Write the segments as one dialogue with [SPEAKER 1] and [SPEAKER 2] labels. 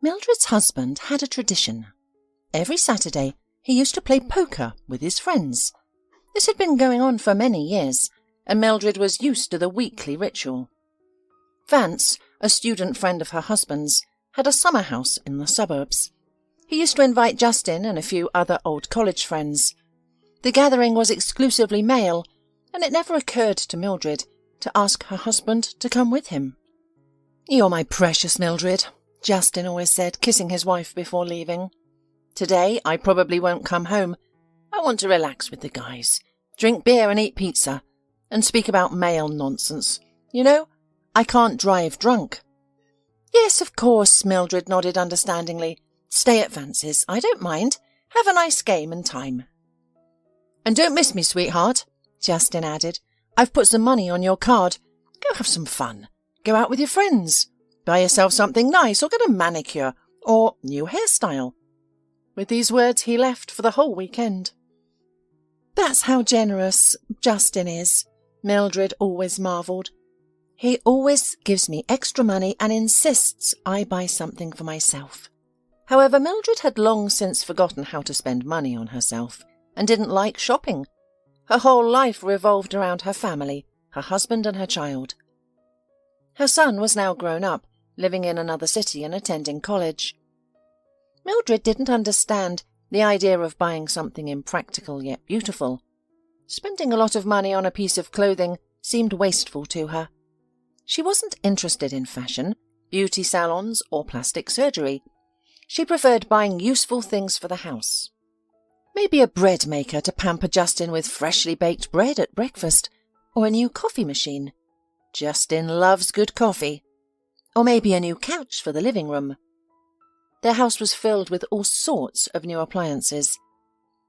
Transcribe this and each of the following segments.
[SPEAKER 1] Mildred's husband had a tradition. Every Saturday he used to play poker with his friends. This had been going on for many years, and Mildred was used to the weekly ritual. Vance, a student friend of her husband's, had a summer house in the suburbs. He used to invite Justin and a few other old college friends. The gathering was exclusively male, and it never occurred to Mildred to ask her husband to come with him. "You're my precious Mildred," Justin always said, kissing his wife before leaving. "Today I probably won't come home. I want to relax with the guys, drink beer and eat pizza, and speak about male nonsense. You know, I can't drive drunk." "Yes, of course," Mildred nodded understandingly. "Stay at Vance's. I don't mind. Have a nice game and time." "And don't miss me, sweetheart," Justin added. "I've put some money on your card. Go have some fun. Go out with your friends. Buy yourself something nice or get a manicure or new hairstyle." With these words he left for the whole weekend. "That's how generous Justin is," Mildred always marvelled. "He always gives me extra money and insists I buy something for myself." However, Mildred had long since forgotten how to spend money on herself and didn't like shopping. Her whole life revolved around her family, her husband and her child. Her son was now grown up, living in another city and attending college. Mildred didn't understand the idea of buying something impractical yet beautiful. Spending a lot of money on a piece of clothing seemed wasteful to her. She wasn't interested in fashion, beauty salons, or plastic surgery. She preferred buying useful things for the house. Maybe a bread maker to pamper Justin with freshly baked bread at breakfast, or a new coffee machine. Justin loves good coffee. Or maybe a new couch for the living room. Their house was filled with all sorts of new appliances.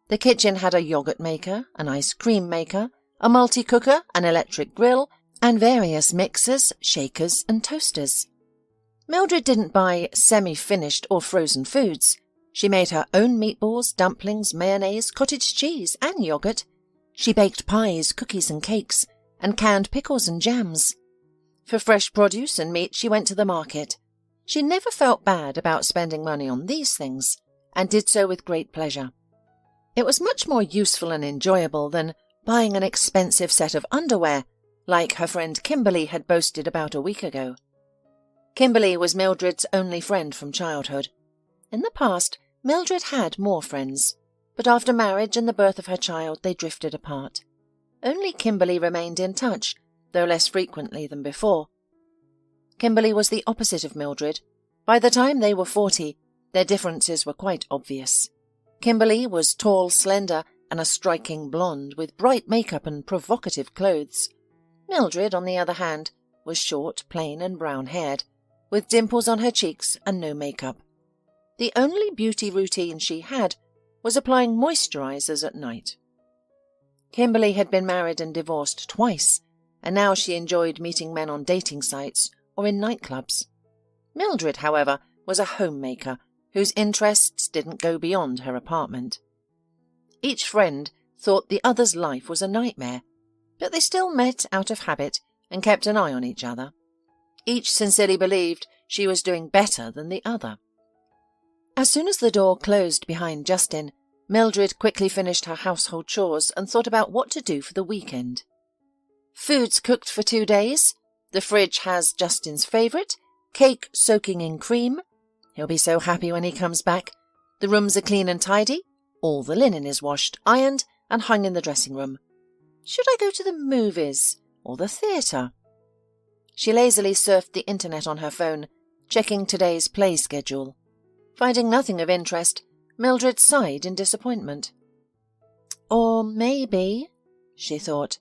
[SPEAKER 1] The kitchen had a yogurt maker, an ice cream maker, a multi-cooker, an electric grill, and various mixers, shakers, and toasters. Mildred didn't buy semi-finished or frozen foods. She made her own meatballs, dumplings, mayonnaise, cottage cheese, and yogurt. She baked pies, cookies, and cakes, and canned pickles and jams. For fresh produce and meat, she went to the market. She never felt bad about spending money on these things, and did so with great pleasure. It was much more useful and enjoyable than buying an expensive set of underwear, like her friend Kimberly had boasted about a week ago. Kimberly was Mildred's only friend from childhood. In the past, Mildred had more friends, but after marriage and the birth of her child, they drifted apart. Only Kimberly remained in touch, though less frequently than before. Kimberly was the opposite of Mildred. By the time they were 40, their differences were quite obvious. Kimberly was tall, slender, and a striking blonde with bright makeup and provocative clothes. Mildred, on the other hand, was short, plain, and brown-haired, with dimples on her cheeks and no makeup. The only beauty routine she had was applying moisturizers at night. Kimberly had been married and divorced twice, and now she enjoyed meeting men on dating sites or in nightclubs. Mildred, however, was a homemaker whose interests didn't go beyond her apartment. Each friend thought the other's life was a nightmare, but they still met out of habit and kept an eye on each other. Each sincerely believed she was doing better than the other. As soon as the door closed behind Justin, Mildred quickly finished her household chores and thought about what to do for the weekend. Food's cooked for 2 days. The fridge has Justin's favourite, cake soaking in cream. He'll be so happy when he comes back. The rooms are clean and tidy. All the linen is washed, ironed, and hung in the dressing room. Should I go to the movies or the theatre? She lazily surfed the internet on her phone, checking today's play schedule. Finding nothing of interest, Mildred sighed in disappointment. Or maybe, she thought,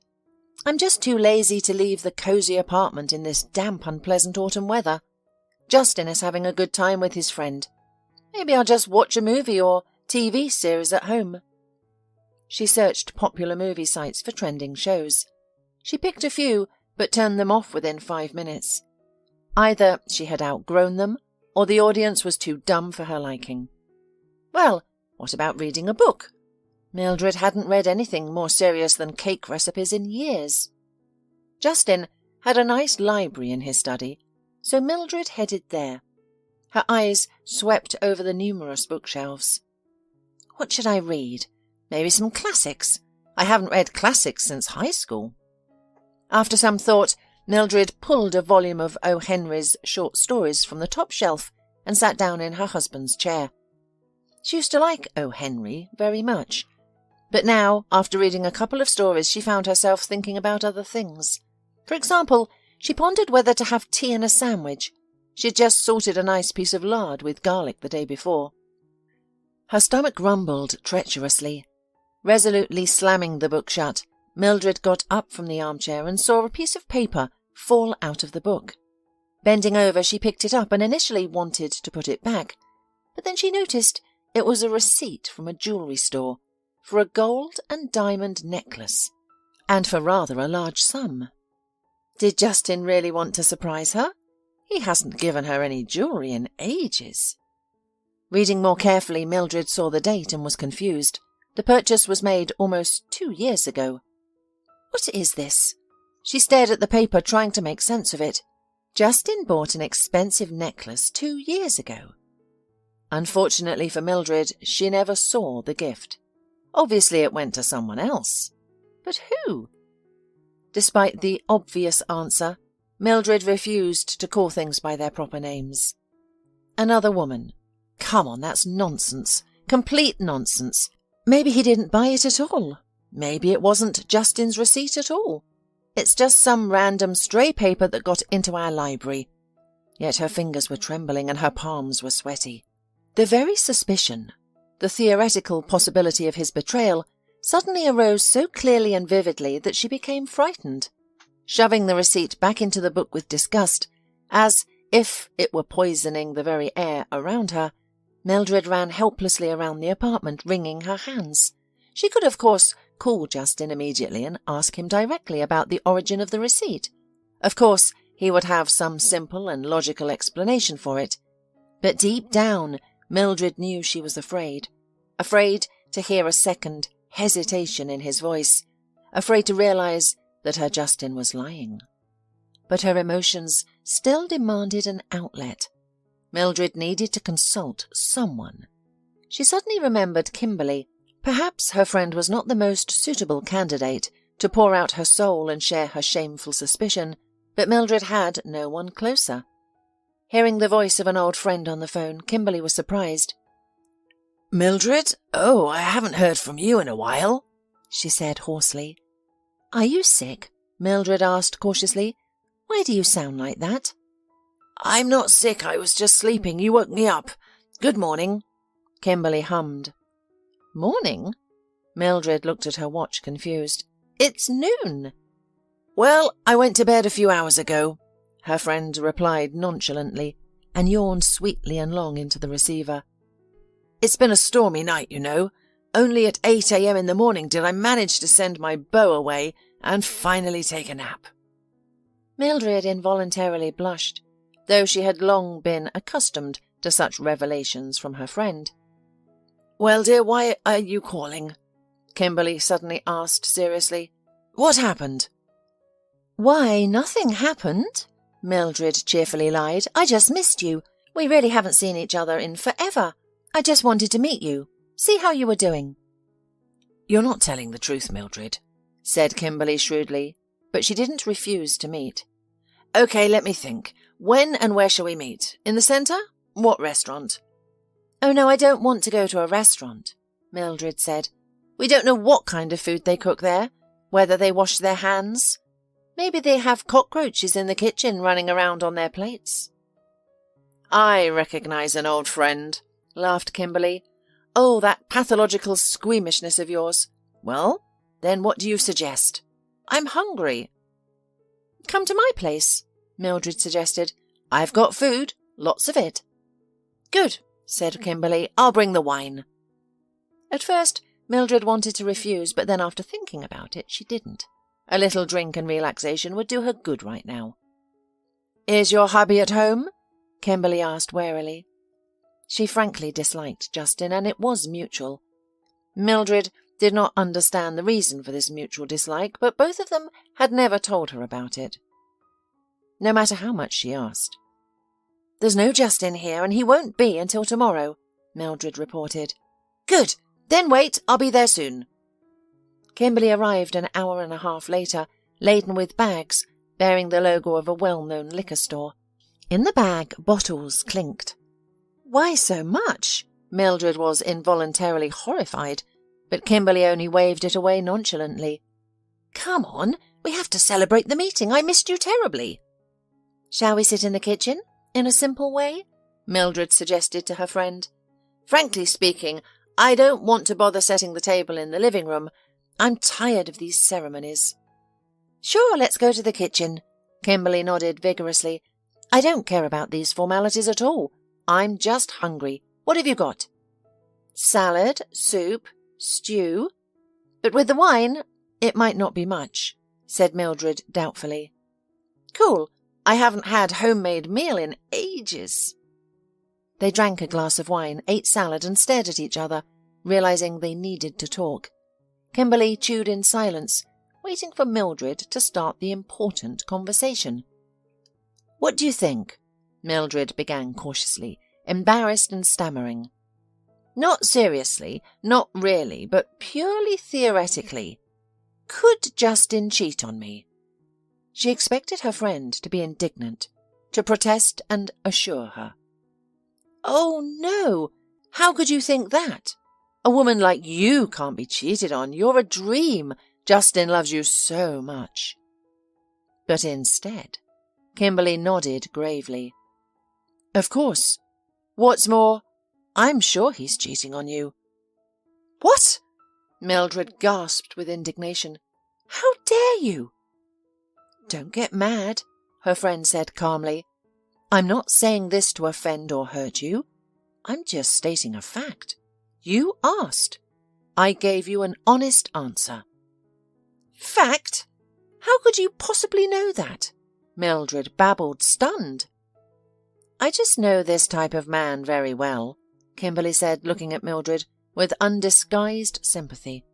[SPEAKER 1] I'm just too lazy to leave the cosy apartment in this damp, unpleasant autumn weather. Justin is having a good time with his friend. Maybe I'll just watch a movie or TV series at home. She searched popular movie sites for trending shows. She picked a few, but turned them off within 5 minutes. Either she had outgrown them, or the audience was too dumb for her liking. Well, what about reading a book? Mildred hadn't read anything more serious than cake recipes in years. Justin had a nice library in his study, so Mildred headed there. Her eyes swept over the numerous bookshelves. What should I read? Maybe some classics. I haven't read classics since high school. After some thought, Mildred pulled a volume of O. Henry's short stories from the top shelf and sat down in her husband's chair. She used to like O. Henry very much, but now, after reading a couple of stories, she found herself thinking about other things. For example, she pondered whether to have tea and a sandwich. She had just salted a nice piece of lard with garlic the day before. Her stomach rumbled treacherously. Resolutely slamming the book shut, Mildred got up from the armchair and saw a piece of paper fall out of the book. Bending over, she picked it up and initially wanted to put it back, but then she noticed it was a receipt from a jewellery store for a gold and diamond necklace, and for rather a large sum. Did Justin really want to surprise her? He hasn't given her any jewellery in ages. Reading more carefully, Mildred saw the date and was confused. The purchase was made almost 2 years ago. What is this? She stared at the paper, trying to make sense of it. Justin bought an expensive necklace 2 years ago. Unfortunately for Mildred, she never saw the gift. Obviously it went to someone else. But who? Despite the obvious answer, Mildred refused to call things by their proper names. Another woman. Come on, that's nonsense. Complete nonsense. Maybe he didn't buy it at all. Maybe it wasn't Justin's receipt at all. It's just some random stray paper that got into our library. Yet her fingers were trembling and her palms were sweaty. The very suspicion, the theoretical possibility of his betrayal, suddenly arose so clearly and vividly that she became frightened. Shoving the receipt back into the book with disgust, as if it were poisoning the very air around her, Mildred ran helplessly around the apartment, wringing her hands. She could, of course, call Justin immediately and ask him directly about the origin of the receipt. Of course, he would have some simple and logical explanation for it. But deep down, Mildred knew she was afraid. Afraid to hear a second hesitation in his voice. Afraid to realize that her Justin was lying. But her emotions still demanded an outlet. Mildred needed to consult someone. She suddenly remembered Kimberly. Perhaps her friend was not the most suitable candidate to pour out her soul and share her shameful suspicion, but Mildred had no one closer. Hearing the voice of an old friend on the phone, Kimberly was surprised. "Mildred? Oh, I haven't heard from you in a while," she said hoarsely. "Are you sick?" Mildred asked cautiously. "Why do you sound like that?" "I'm not sick, I was just sleeping. You woke me up. Good morning," Kimberly hummed. "Morning?" Mildred looked at her watch, confused. "It's noon." "Well, I went to bed a few hours ago," her friend replied nonchalantly, and yawned sweetly and long into the receiver. "It's been a stormy night, you know. Only at 8 a.m. in the morning did I manage to send my beau away and finally take a nap." Mildred involuntarily blushed, though she had long been accustomed to such revelations from her friend. "Well, dear, why are you calling?" Kimberly suddenly asked seriously. "What happened?" "Why, nothing happened," Mildred cheerfully lied. "I just missed you. We really haven't seen each other in forever. I just wanted to meet you, see how you were doing." "You're not telling the truth, Mildred," said Kimberly shrewdly, but she didn't refuse to meet. "Okay, let me think. When and where shall we meet? In the centre? What restaurant?" "Oh, no, I don't want to go to a restaurant," Mildred said. "We don't know what kind of food they cook there, whether they wash their hands. Maybe they have cockroaches in the kitchen running around on their plates." "I recognise an old friend," laughed Kimberly. "Oh, that pathological squeamishness of yours. Well, then what do you suggest? I'm hungry." "Come to my place," Mildred suggested. "I've got food, lots of it." "Good," said Kimberly. "I'll bring the wine." At first, Mildred wanted to refuse, but then after thinking about it, she didn't. A little drink and relaxation would do her good right now. "Is your hubby at home?" Kimberly asked warily. She frankly disliked Justin, and it was mutual. Mildred did not understand the reason for this mutual dislike, but both of them had never told her about it, no matter how much she asked. There's no Justin here, and he won't be until tomorrow, Mildred reported. Good. Then wait, I'll be there soon. Kimberly arrived an hour and a half later, laden with bags, bearing the logo of a well-known liquor store. In the bag, bottles clinked. Why so much? Mildred was involuntarily horrified, but Kimberly only waved it away nonchalantly. Come on, we have to celebrate the meeting. I missed you terribly. Shall we sit in the kitchen, in a simple way? Mildred suggested to her friend. Frankly speaking, I don't want to bother setting the table in the living room. I'm tired of these ceremonies. Sure, let's go to the kitchen. Kimberly nodded vigorously. I don't care about these formalities at all. I'm just hungry. What have you got? Salad, soup, stew. But with the wine, it might not be much, said Mildred doubtfully. Cool. I haven't had homemade meal in ages. They drank a glass of wine, ate salad and stared at each other, realizing they needed to talk. Kimberly chewed in silence, waiting for Mildred to start the important conversation. What do you think? Mildred began cautiously, embarrassed and stammering. Not seriously, not really, but purely theoretically. Could Justin cheat on me? She expected her friend to be indignant, to protest and assure her. Oh, no! How could you think that? A woman like you can't be cheated on. You're a dream. Justin loves you so much. But instead, Kimberly nodded gravely. Of course. What's more, I'm sure he's cheating on you. What? Mildred gasped with indignation. How dare you? Don't get mad, her friend said calmly. I'm not saying this to offend or hurt you. I'm just stating a fact. You asked. I gave you an honest answer. Fact? How could you possibly know that? Mildred babbled, stunned. I just know this type of man very well, Kimberly said, looking at Mildred with undisguised sympathy.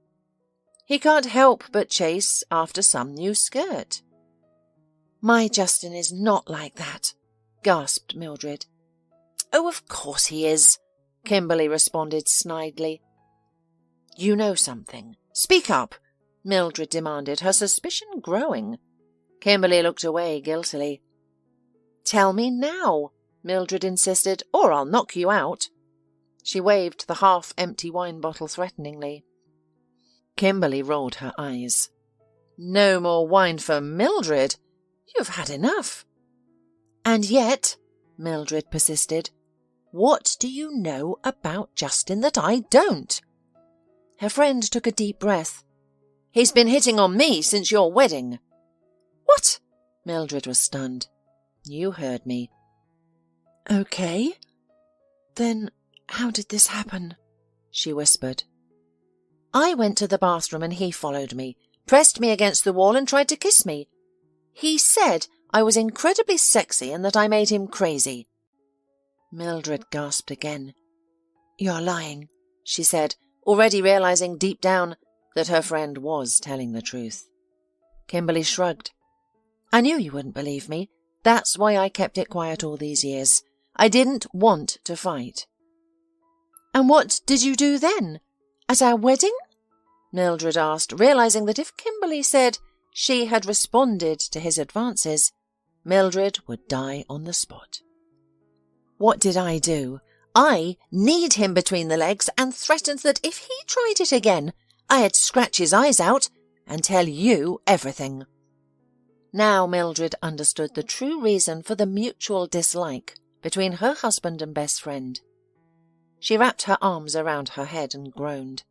[SPEAKER 1] He can't help but chase after some new skirt. My Justin is not like that, gasped Mildred. Oh, of course he is, Kimberly responded snidely. You know something. Speak up, Mildred demanded, her suspicion growing. Kimberly looked away guiltily. Tell me now, Mildred insisted, or I'll knock you out. She waved the half-empty wine bottle threateningly. Kimberly rolled her eyes. No more wine for Mildred. You've had enough. And yet, Mildred persisted, what do you know about Justin that I don't? Her friend took a deep breath. He's been hitting on me since your wedding. What? Mildred was stunned. You heard me. Okay. Then how did this happen? She whispered. I went to the bathroom and he followed me, pressed me against the wall and tried to kiss me. He said I was incredibly sexy and that I made him crazy. Mildred gasped again. You're lying, she said, already realizing deep down that her friend was telling the truth. Kimberly shrugged. I knew you wouldn't believe me. That's why I kept it quiet all these years. I didn't want to fight. And what did you do then? At our wedding? Mildred asked, realizing that if Kimberly said she had responded to his advances, Mildred would die on the spot. What did I do? I kneed him between the legs and threatened that if he tried it again, I'd scratch his eyes out and tell you everything. Now Mildred understood the true reason for the mutual dislike between her husband and best friend. She wrapped her arms around her head and groaned.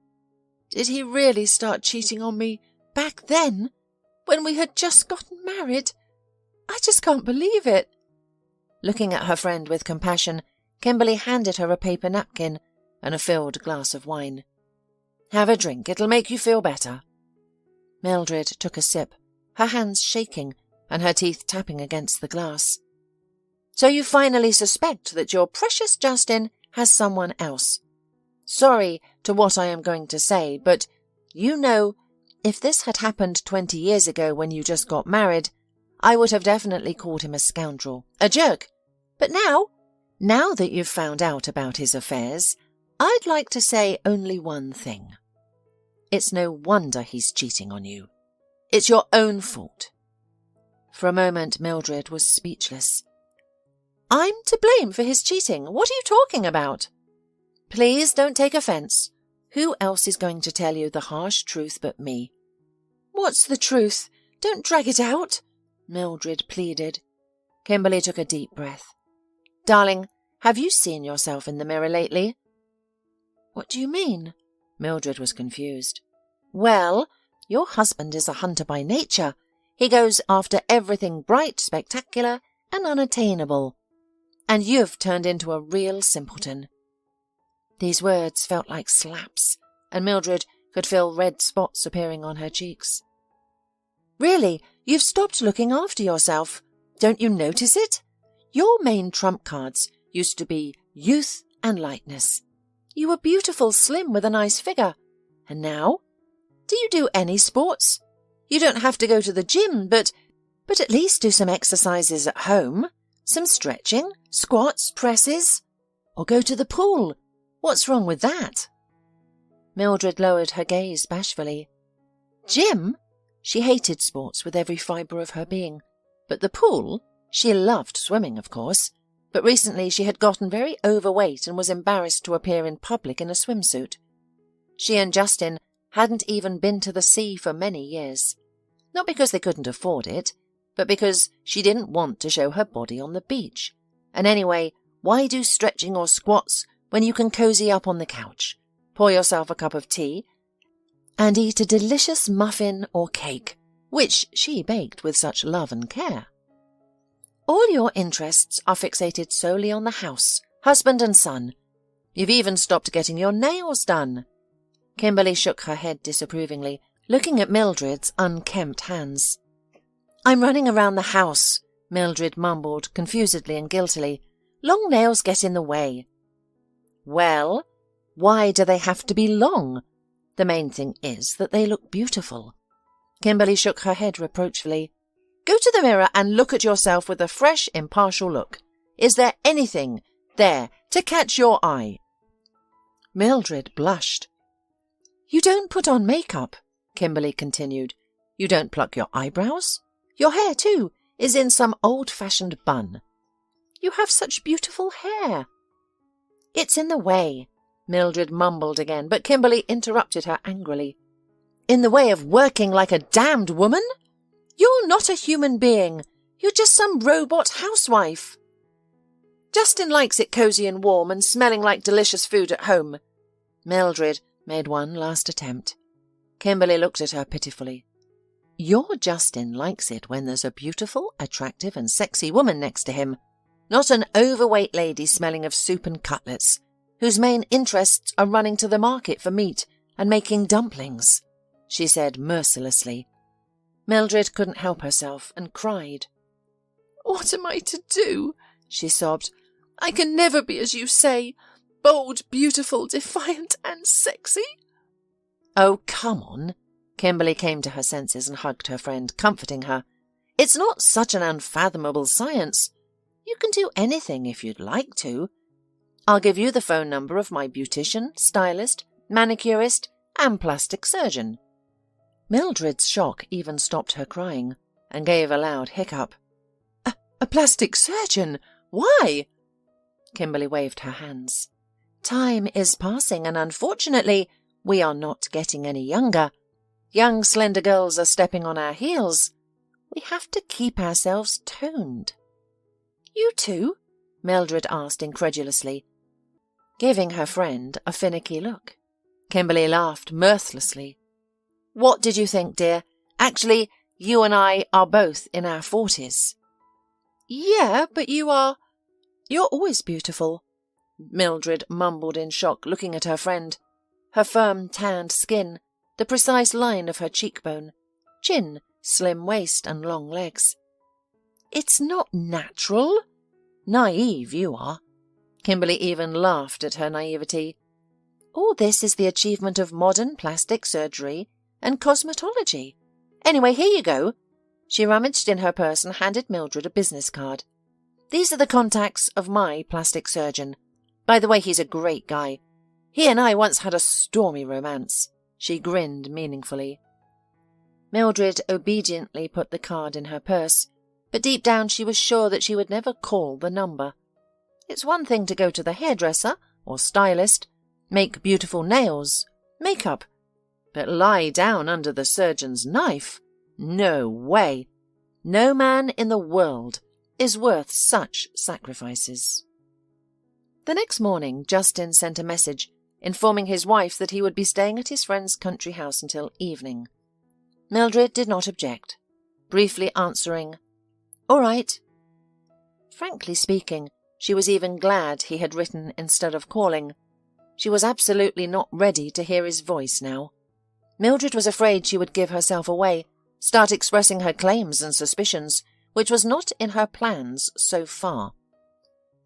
[SPEAKER 1] Did he really start cheating on me back then, when we had just gotten married? I just can't believe it. Looking at her friend with compassion, Kimberly handed her a paper napkin and a filled glass of wine. Have a drink, it'll make you feel better. Mildred took a sip, her hands shaking and her teeth tapping against the glass. So you finally suspect that your precious Justin has someone else. Sorry to what I am going to say, but you know, if this had happened 20 years ago when you just got married, I would have definitely called him a scoundrel, a jerk. But now, Now that you've found out about his affairs, I'd like to say only one thing. It's no wonder he's cheating on you. It's your own fault. For a moment, Mildred was speechless. I'm to blame for his cheating. What are you talking about? Please don't take offence. Who else is going to tell you the harsh truth but me? What's the truth? Don't drag it out, Mildred pleaded. Kimberly took a deep breath. Darling, have you seen yourself in the mirror lately? What do you mean? Mildred was confused. Well, your husband is a hunter by nature. He goes after everything bright, spectacular, and unattainable. And you've turned into a real simpleton. These words felt like slaps, and Mildred could feel red spots appearing on her cheeks. Really, you've stopped looking after yourself. Don't you notice it? Your main trump cards used to be youth and lightness. You were beautiful, slim, with a nice figure. And now? Do you do any sports? You don't have to go to the gym, but at least do some exercises at home. Some stretching, squats, presses. Or go to the pool. What's wrong with that? Mildred lowered her gaze bashfully. Gym? She hated sports with every fibre of her being. But the pool? She loved swimming, of course. But recently she had gotten very overweight and was embarrassed to appear in public in a swimsuit. She and Justin hadn't even been to the sea for many years. Not because they couldn't afford it, but because she didn't want to show her body on the beach. And anyway, why do stretching or squats when you can cozy up on the couch, pour yourself a cup of tea, and eat a delicious muffin or cake, which she baked with such love and care? All your interests are fixated solely on the house, husband and son. You've even stopped getting your nails done. Kimberly shook her head disapprovingly, looking at Mildred's unkempt hands. I'm running around the house, Mildred mumbled confusedly and guiltily. Long nails get in the way. Well, why do they have to be long? The main thing is that they look beautiful. Kimberly shook her head reproachfully. Go to the mirror and look at yourself with a fresh, impartial look. Is there anything there to catch your eye? Mildred blushed. You don't put on makeup, Kimberly continued. You don't pluck your eyebrows. Your hair, too, is in some old-fashioned bun. You have such beautiful hair. It's in the way, Mildred mumbled again, but Kimberly interrupted her angrily. In the way of working like a damned woman? You're not a human being. You're just some robot housewife. Justin likes it cosy and warm and smelling like delicious food at home. Mildred made one last attempt. Kimberly looked at her pitifully. Your Justin likes it when there's a beautiful, attractive and sexy woman next to him, not an overweight lady smelling of soup and cutlets, whose main interests are running to the market for meat and making dumplings, she said mercilessly. Mildred couldn't help herself and cried. What am I to do? She sobbed. I can never be as you say, bold, beautiful, defiant and sexy. Oh, come on. Kimberly came to her senses and hugged her friend, comforting her. It's not such an unfathomable science. You can do anything if you'd like to. I'll give you the phone number of my beautician, stylist, manicurist, and plastic surgeon. Mildred's shock even stopped her crying, and gave a loud hiccup. A plastic surgeon? Why? Kimberly waved her hands. Time is passing, and unfortunately, we are not getting any younger. Young, slender girls are stepping on our heels. We have to keep ourselves toned. You too? Mildred asked incredulously, giving her friend a finicky look. Kimberly laughed mirthlessly. What did you think, dear? Actually, you and I are both in our 40s. Yeah, but you're always beautiful, Mildred mumbled in shock, looking at her friend. Her firm, tanned skin, the precise line of her cheekbone, chin, slim waist and long legs. It's not natural. Naive you are. Kimberly even laughed at her naivety. All this is the achievement of modern plastic surgery and cosmetology. Anyway, here you go. She rummaged in her purse and handed Mildred a business card. These are the contacts of my plastic surgeon. By the way, he's a great guy. He and I once had a stormy romance." She grinned meaningfully. Mildred obediently put the card in her purse, but deep down she was sure that she would never call the number. It's one thing to go to the hairdresser or stylist, make beautiful nails, makeup, but lie down under the surgeon's knife? No way! No man in the world is worth such sacrifices. The next morning, Justin sent a message informing his wife that he would be staying at his friend's country house until evening. Mildred did not object, briefly answering, "All right." Frankly speaking, she was even glad he had written instead of calling. She was absolutely not ready to hear his voice now. Mildred was afraid she would give herself away, start expressing her claims and suspicions, which was not in her plans so far.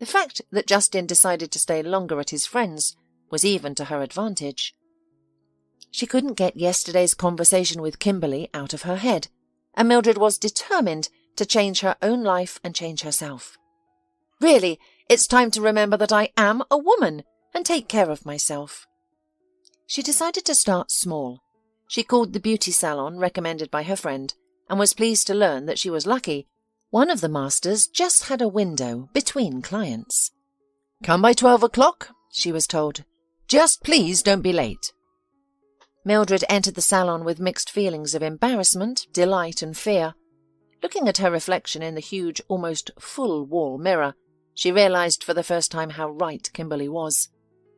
[SPEAKER 1] The fact that Justin decided to stay longer at his friend's was even to her advantage. She couldn't get yesterday's conversation with Kimberly out of her head, and Mildred was determined to change her own life and change herself. Really, it's time to remember that I am a woman and take care of myself. She decided to start small. She called the beauty salon recommended by her friend and was pleased to learn that she was lucky. One of the masters just had a window between clients. "Come by 12 o'clock, she was told. "Just please don't be late." Mildred entered the salon with mixed feelings of embarrassment, delight and fear. Looking at her reflection in the huge, almost full-wall mirror, she realized for the first time how right Kimberly was.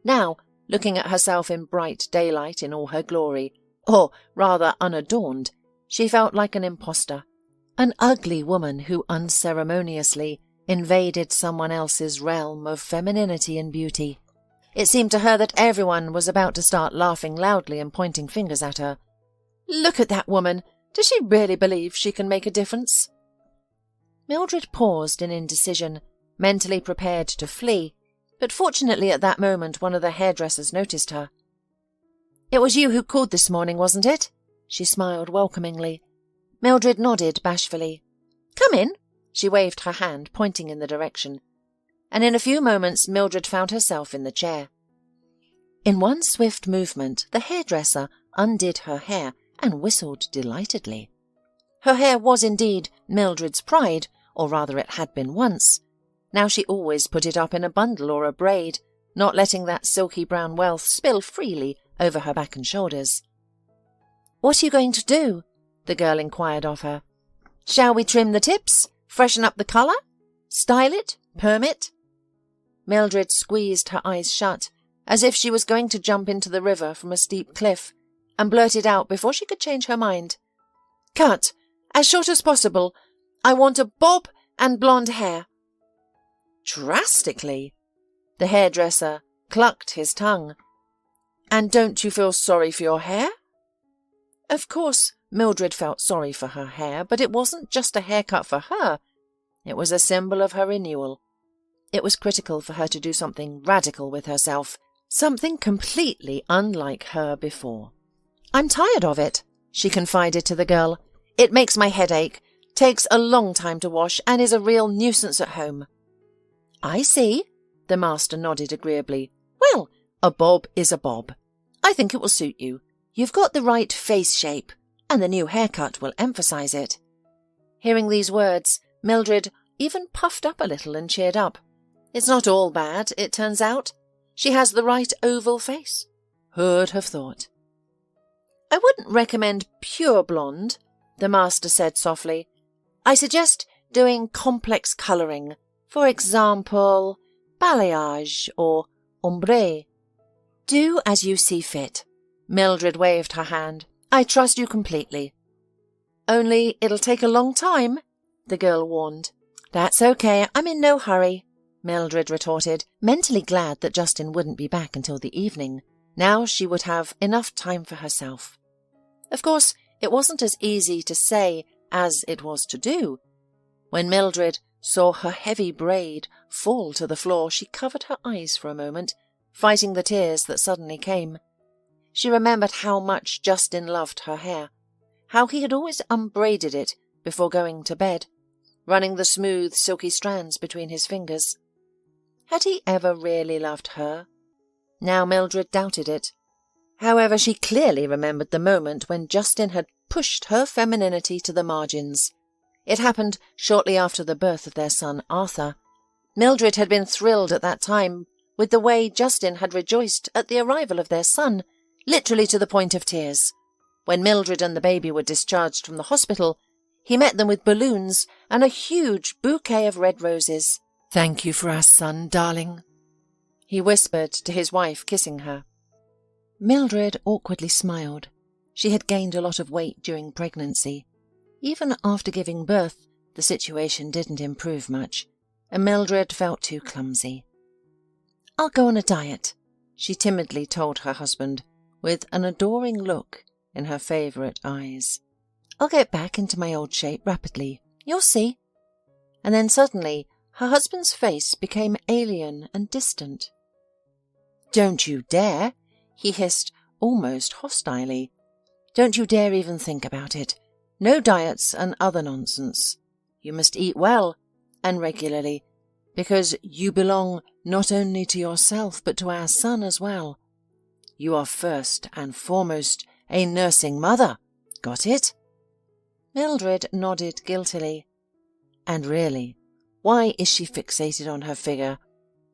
[SPEAKER 1] Now, looking at herself in bright daylight in all her glory, or rather unadorned, she felt like an imposter, an ugly woman who unceremoniously invaded someone else's realm of femininity and beauty. It seemed to her that everyone was about to start laughing loudly and pointing fingers at her. Look at that woman! Does she really believe she can make a difference? Mildred paused in indecision, mentally prepared to flee, but fortunately at that moment one of the hairdressers noticed her. "It was you who called this morning, wasn't it?" She smiled welcomingly. Mildred nodded bashfully. "Come in." She waved her hand, pointing in the direction. And in a few moments Mildred found herself in the chair. In one swift movement, the hairdresser undid her hair and whistled delightedly. Her hair was indeed Mildred's pride, or rather it had been once. Now she always put it up in a bundle or a braid, not letting that silky brown wealth spill freely over her back and shoulders. "What are you going to do?" the girl inquired of her. "Shall we trim the tips, freshen up the colour, style it, perm it?" Mildred squeezed her eyes shut, as if she was going to jump into the river from a steep cliff, and blurted out before she could change her mind. "Cut, as short as possible. I want a bob and blonde hair." Drastically. The hairdresser clucked his tongue. "And don't you feel sorry for your hair?" Of course, Mildred felt sorry for her hair, but it wasn't just a haircut for her. It was a symbol of her renewal. It was critical for her to do something radical with herself, something completely unlike her before. "I'm tired of it," she confided to the girl. "It makes my head ache, takes a long time to wash, and is a real nuisance at home." "I see," the master nodded agreeably. "Well, a bob is a bob. I think it will suit you. You've got the right face shape, and the new haircut will emphasize it." Hearing these words, Mildred even puffed up a little and cheered up. It's not all bad, it turns out. She has the right oval face. Who'd have thought? "I wouldn't recommend pure blonde," the master said softly. "I suggest doing complex colouring. For example, balayage or ombre. Do as you see fit." Mildred waved her hand. "I trust you completely." "Only it'll take a long time," the girl warned. "That's okay, I'm in no hurry," Mildred retorted, mentally glad that Justin wouldn't be back until the evening. Now she would have enough time for herself. Of course, it wasn't as easy to say as it was to do. When Mildred saw her heavy braid fall to the floor, she covered her eyes for a moment, fighting the tears that suddenly came. She remembered how much Justin loved her hair, how he had always unbraided it before going to bed. running the smooth, silky strands between his fingers. Had he ever really loved her? Now Mildred doubted it. However, she clearly remembered the moment when Justin had pushed her femininity to the margins. It happened shortly after the birth of their son Arthur. Mildred had been thrilled at that time with the way Justin had rejoiced at the arrival of their son, literally to the point of tears. When Mildred and the baby were discharged from the hospital, he met them with balloons and a huge bouquet of red roses. "Thank you for our son, darling," he whispered to his wife, kissing her. Mildred awkwardly smiled. She had gained a lot of weight during pregnancy. Even after giving birth, the situation didn't improve much, and Mildred felt too clumsy. "I'll go on a diet," she timidly told her husband, with an adoring look in her favourite eyes. "I'll get back into my old shape rapidly. You'll see." And then suddenly her husband's face became alien and distant. "Don't you dare," he hissed almost hostilely. "Don't you dare even think about it. No diets and other nonsense. You must eat well and regularly, because you belong not only to yourself but to our son as well. You are first and foremost a nursing mother. Got it?" Mildred nodded guiltily. And really, why is she fixated on her figure?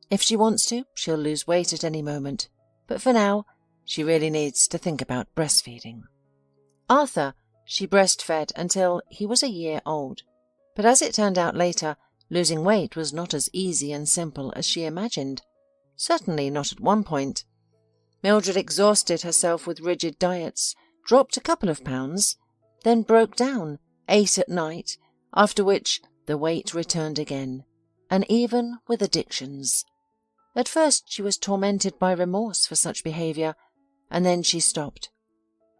[SPEAKER 1] If she wants to, she'll lose weight at any moment. But for now, she really needs to think about breastfeeding. Arthur, she breastfed until he was a year old. But as it turned out later, losing weight was not as easy and simple as she imagined. Certainly not at one point. Mildred exhausted herself with rigid diets, dropped a couple of pounds, then broke down, ate at night, after which the weight returned again, and even with addictions. At first she was tormented by remorse for such behaviour, and then she stopped.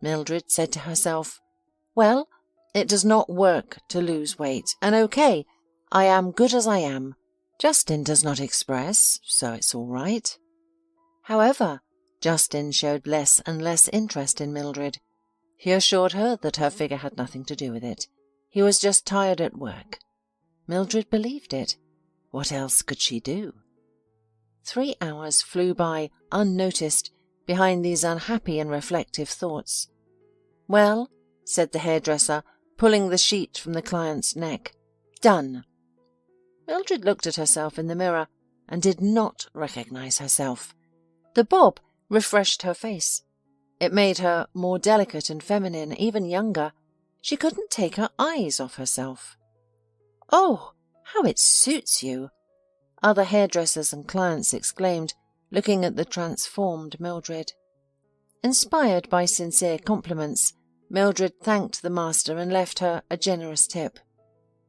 [SPEAKER 1] Mildred said to herself, "Well, it does not work to lose weight, and okay, I am good as I am. Justin does not express, so it's all right." However, Justin showed less and less interest in Mildred. He assured her that her figure had nothing to do with it. He was just tired at work. Mildred believed it. What else could she do? 3 hours flew by unnoticed behind these unhappy and reflective thoughts. "Well," said the hairdresser, pulling the sheet from the client's neck. "Done." Mildred looked at herself in the mirror and did not recognize herself. The bob refreshed her face. It made her more delicate and feminine, even younger. She couldn't take her eyes off herself. "Oh, how it suits you!" other hairdressers and clients exclaimed, looking at the transformed Mildred. Inspired by sincere compliments, Mildred thanked the master and left her a generous tip.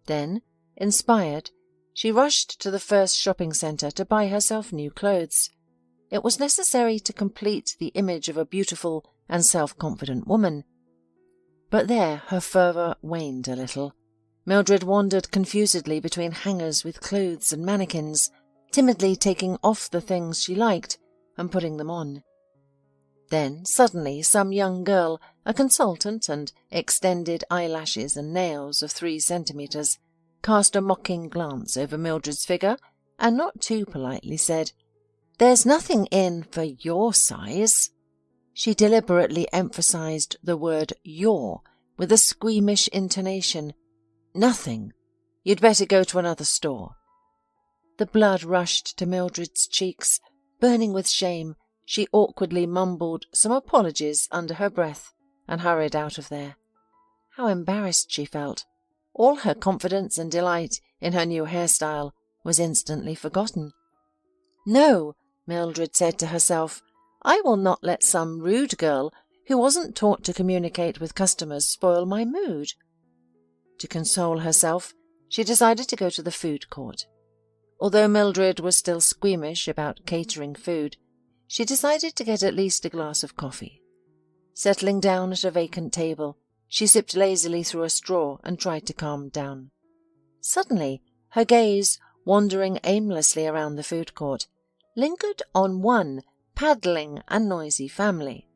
[SPEAKER 1] Then, inspired, she rushed to the first shopping centre to buy herself new clothes. It was necessary to complete the image of a beautiful and self-confident woman. But there her fervour waned a little. Mildred wandered confusedly between hangers with clothes and mannequins, timidly taking off the things she liked and putting them on. Then, suddenly, some young girl, a consultant and extended eyelashes and nails of 3 centimetres, cast a mocking glance over Mildred's figure and not too politely said, "There's nothing in for your size." She deliberately emphasized the word your with a squeamish intonation. "Nothing. You'd better go to another store." The blood rushed to Mildred's cheeks. Burning with shame, she awkwardly mumbled some apologies under her breath and hurried out of there. How embarrassed she felt. All her confidence and delight in her new hairstyle was instantly forgotten. "No," Mildred said to herself, "I will not let some rude girl who wasn't taught to communicate with customers spoil my mood." To console herself, she decided to go to the food court. Although Mildred was still squeamish about catering food, she decided to get at least a glass of coffee. Settling down at a vacant table, she sipped lazily through a straw and tried to calm down. Suddenly, her gaze, wandering aimlessly around the food court, lingered on one paddling and noisy family.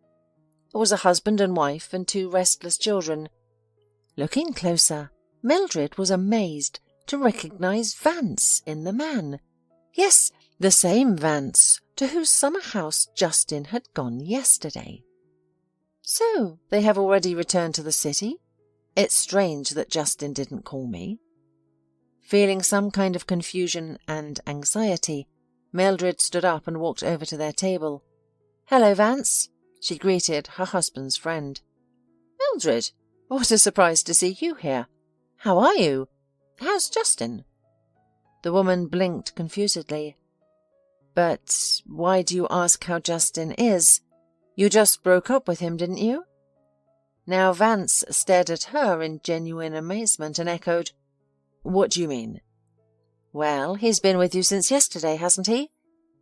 [SPEAKER 1] It was a husband and wife and 2 restless children. Looking closer, Mildred was amazed to recognize Vance in the man. Yes, the same Vance to whose summer house Justin had gone yesterday. So, they have already returned to the city? It's strange that Justin didn't call me. Feeling some kind of confusion and anxiety, Mildred stood up and walked over to their table. "Hello, Vance," she greeted her husband's friend. "Mildred, what a surprise to see you here. How are you? How's Justin?" The woman blinked confusedly. "But why do you ask how Justin is? You just broke up with him, didn't you?" Now Vance stared at her in genuine amazement and echoed, "What do you mean?" "Well, he's been with you since yesterday, hasn't he?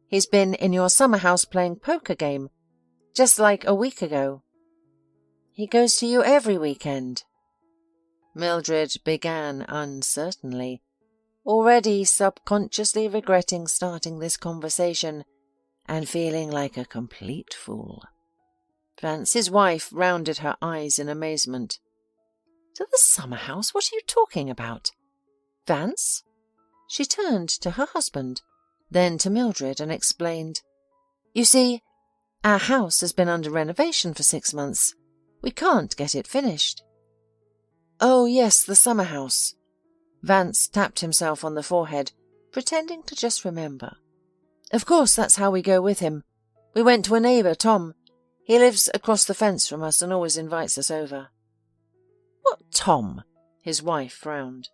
[SPEAKER 1] He's been in your summer house playing poker game, just like a week ago. He goes to you every weekend." Mildred began uncertainly, already subconsciously regretting starting this conversation and feeling like a complete fool. Vance's wife rounded her eyes in amazement. "To the summer house? What are you talking about? Vance?" She turned to her husband, then to Mildred and explained, "You see, our house has been under renovation for 6 months. We can't get it finished." "Oh, yes, the summer house." Vance tapped himself on the forehead, pretending to just remember. "Of course, that's how we go with him. We went to a neighbour, Tom. He lives across the fence from us and always invites us over." "What Tom?" His wife frowned.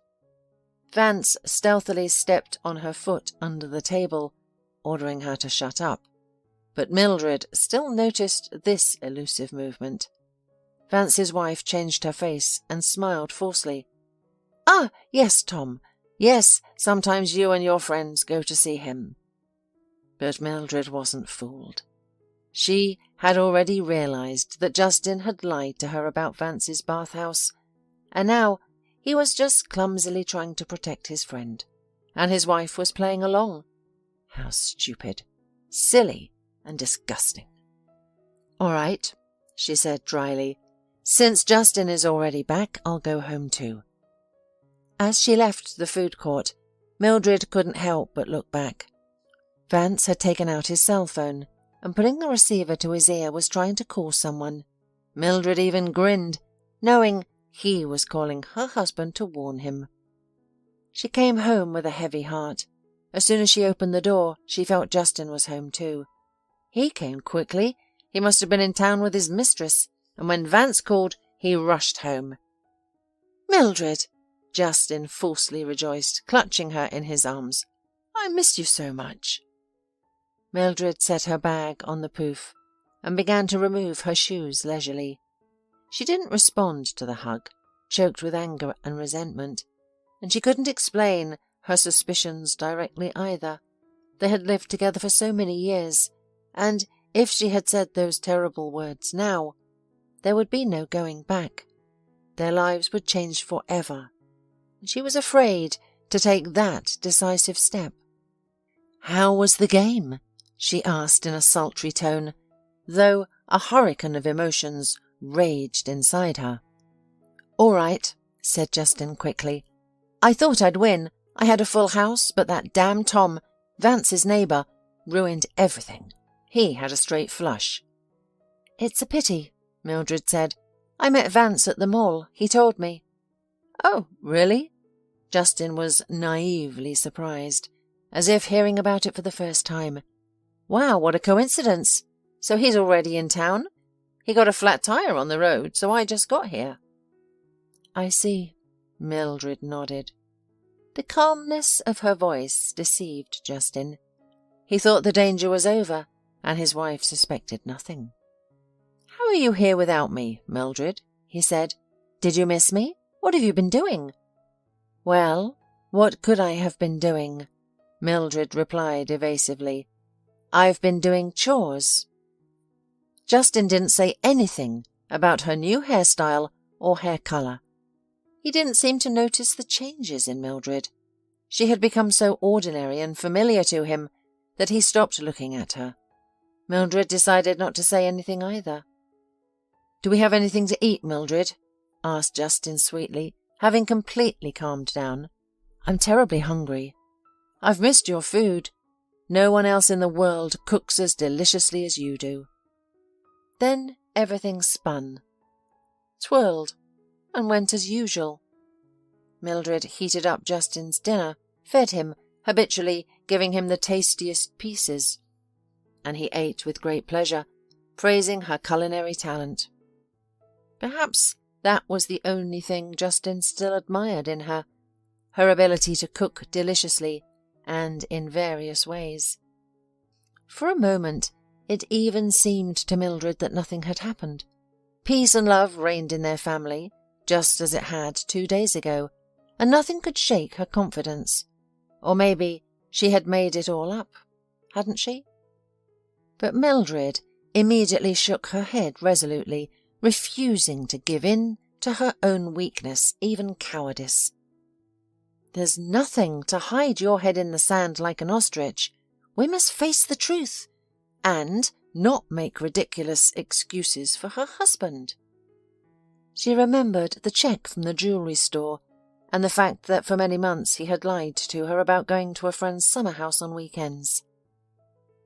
[SPEAKER 1] Vance stealthily stepped on her foot under the table, ordering her to shut up. But Mildred still noticed this elusive movement. Vance's wife changed her face and smiled forcefully. "Ah, yes, Tom. Yes, sometimes you and your friends go to see him." But Mildred wasn't fooled. She had already realized that Justin had lied to her about Vance's bathhouse, and now he was just clumsily trying to protect his friend, and his wife was playing along. How stupid, silly, and disgusting. "All right," she said dryly. "Since Justin is already back, I'll go home too." As she left the food court, Mildred couldn't help but look back. Vance had taken out his cell phone and, putting the receiver to his ear, was trying to call someone. Mildred even grinned, knowing he was calling her husband to warn him. She came home with a heavy heart. As soon as she opened the door, she felt Justin was home too. He came quickly. He must have been in town with his mistress, and when Vance called, he rushed home. "Mildred!" Justin falsely rejoiced, clutching her in his arms. "I missed you so much." Mildred set her bag on the pouf and began to remove her shoes leisurely. She didn't respond to the hug, choked with anger and resentment, and she couldn't explain her suspicions directly either. They had lived together for so many years, and if she had said those terrible words now, there would be no going back. Their lives would change forever, and she was afraid to take that decisive step. "How was the game?" she asked in a sultry tone, though a hurricane of emotions raged inside her. "All right," said Justin quickly. "I thought I'd win. I had a full house, but that damn Tom, Vance's neighbour, ruined everything. He had a straight flush." "It's a pity," Mildred said. "I met Vance at the mall. He told me." "Oh, really?" Justin was naively surprised, as if hearing about it for the first time. "Wow, what a coincidence. So he's already in town? He got a flat tire on the road, so I just got here." "I see," Mildred nodded. The calmness of her voice deceived Justin. He thought the danger was over, and his wife suspected nothing. "How are you here without me, Mildred?" he said. "Did you miss me? What have you been doing?" "Well, what could I have been doing?" Mildred replied evasively. "I've been doing chores." Justin didn't say anything about her new hairstyle or hair colour. He didn't seem to notice the changes in Mildred. She had become so ordinary and familiar to him that he stopped looking at her. Mildred decided not to say anything either. "Do we have anything to eat, Mildred?" asked Justin sweetly, having completely calmed down. I'm terribly hungry. I've missed your food. No one else in the world cooks as deliciously as you do." Then everything spun, twirled, and went as usual. Mildred heated up Justin's dinner, fed him, habitually giving him the tastiest pieces, and he ate with great pleasure, praising her culinary talent. Perhaps that was the only thing Justin still admired in her, her ability to cook deliciously and in various ways. For a moment, it even seemed to Mildred that nothing had happened. Peace and love reigned in their family, just as it had 2 days ago, and nothing could shake her confidence. Or maybe she had made it all up, hadn't she? But Mildred immediately shook her head resolutely, refusing to give in to her own weakness, even cowardice. "There's nothing to hide your head in the sand like an ostrich. We must face the truth, and not make ridiculous excuses for her husband." She remembered the cheque from the jewellery store, and the fact that for many months he had lied to her about going to a friend's summer house on weekends.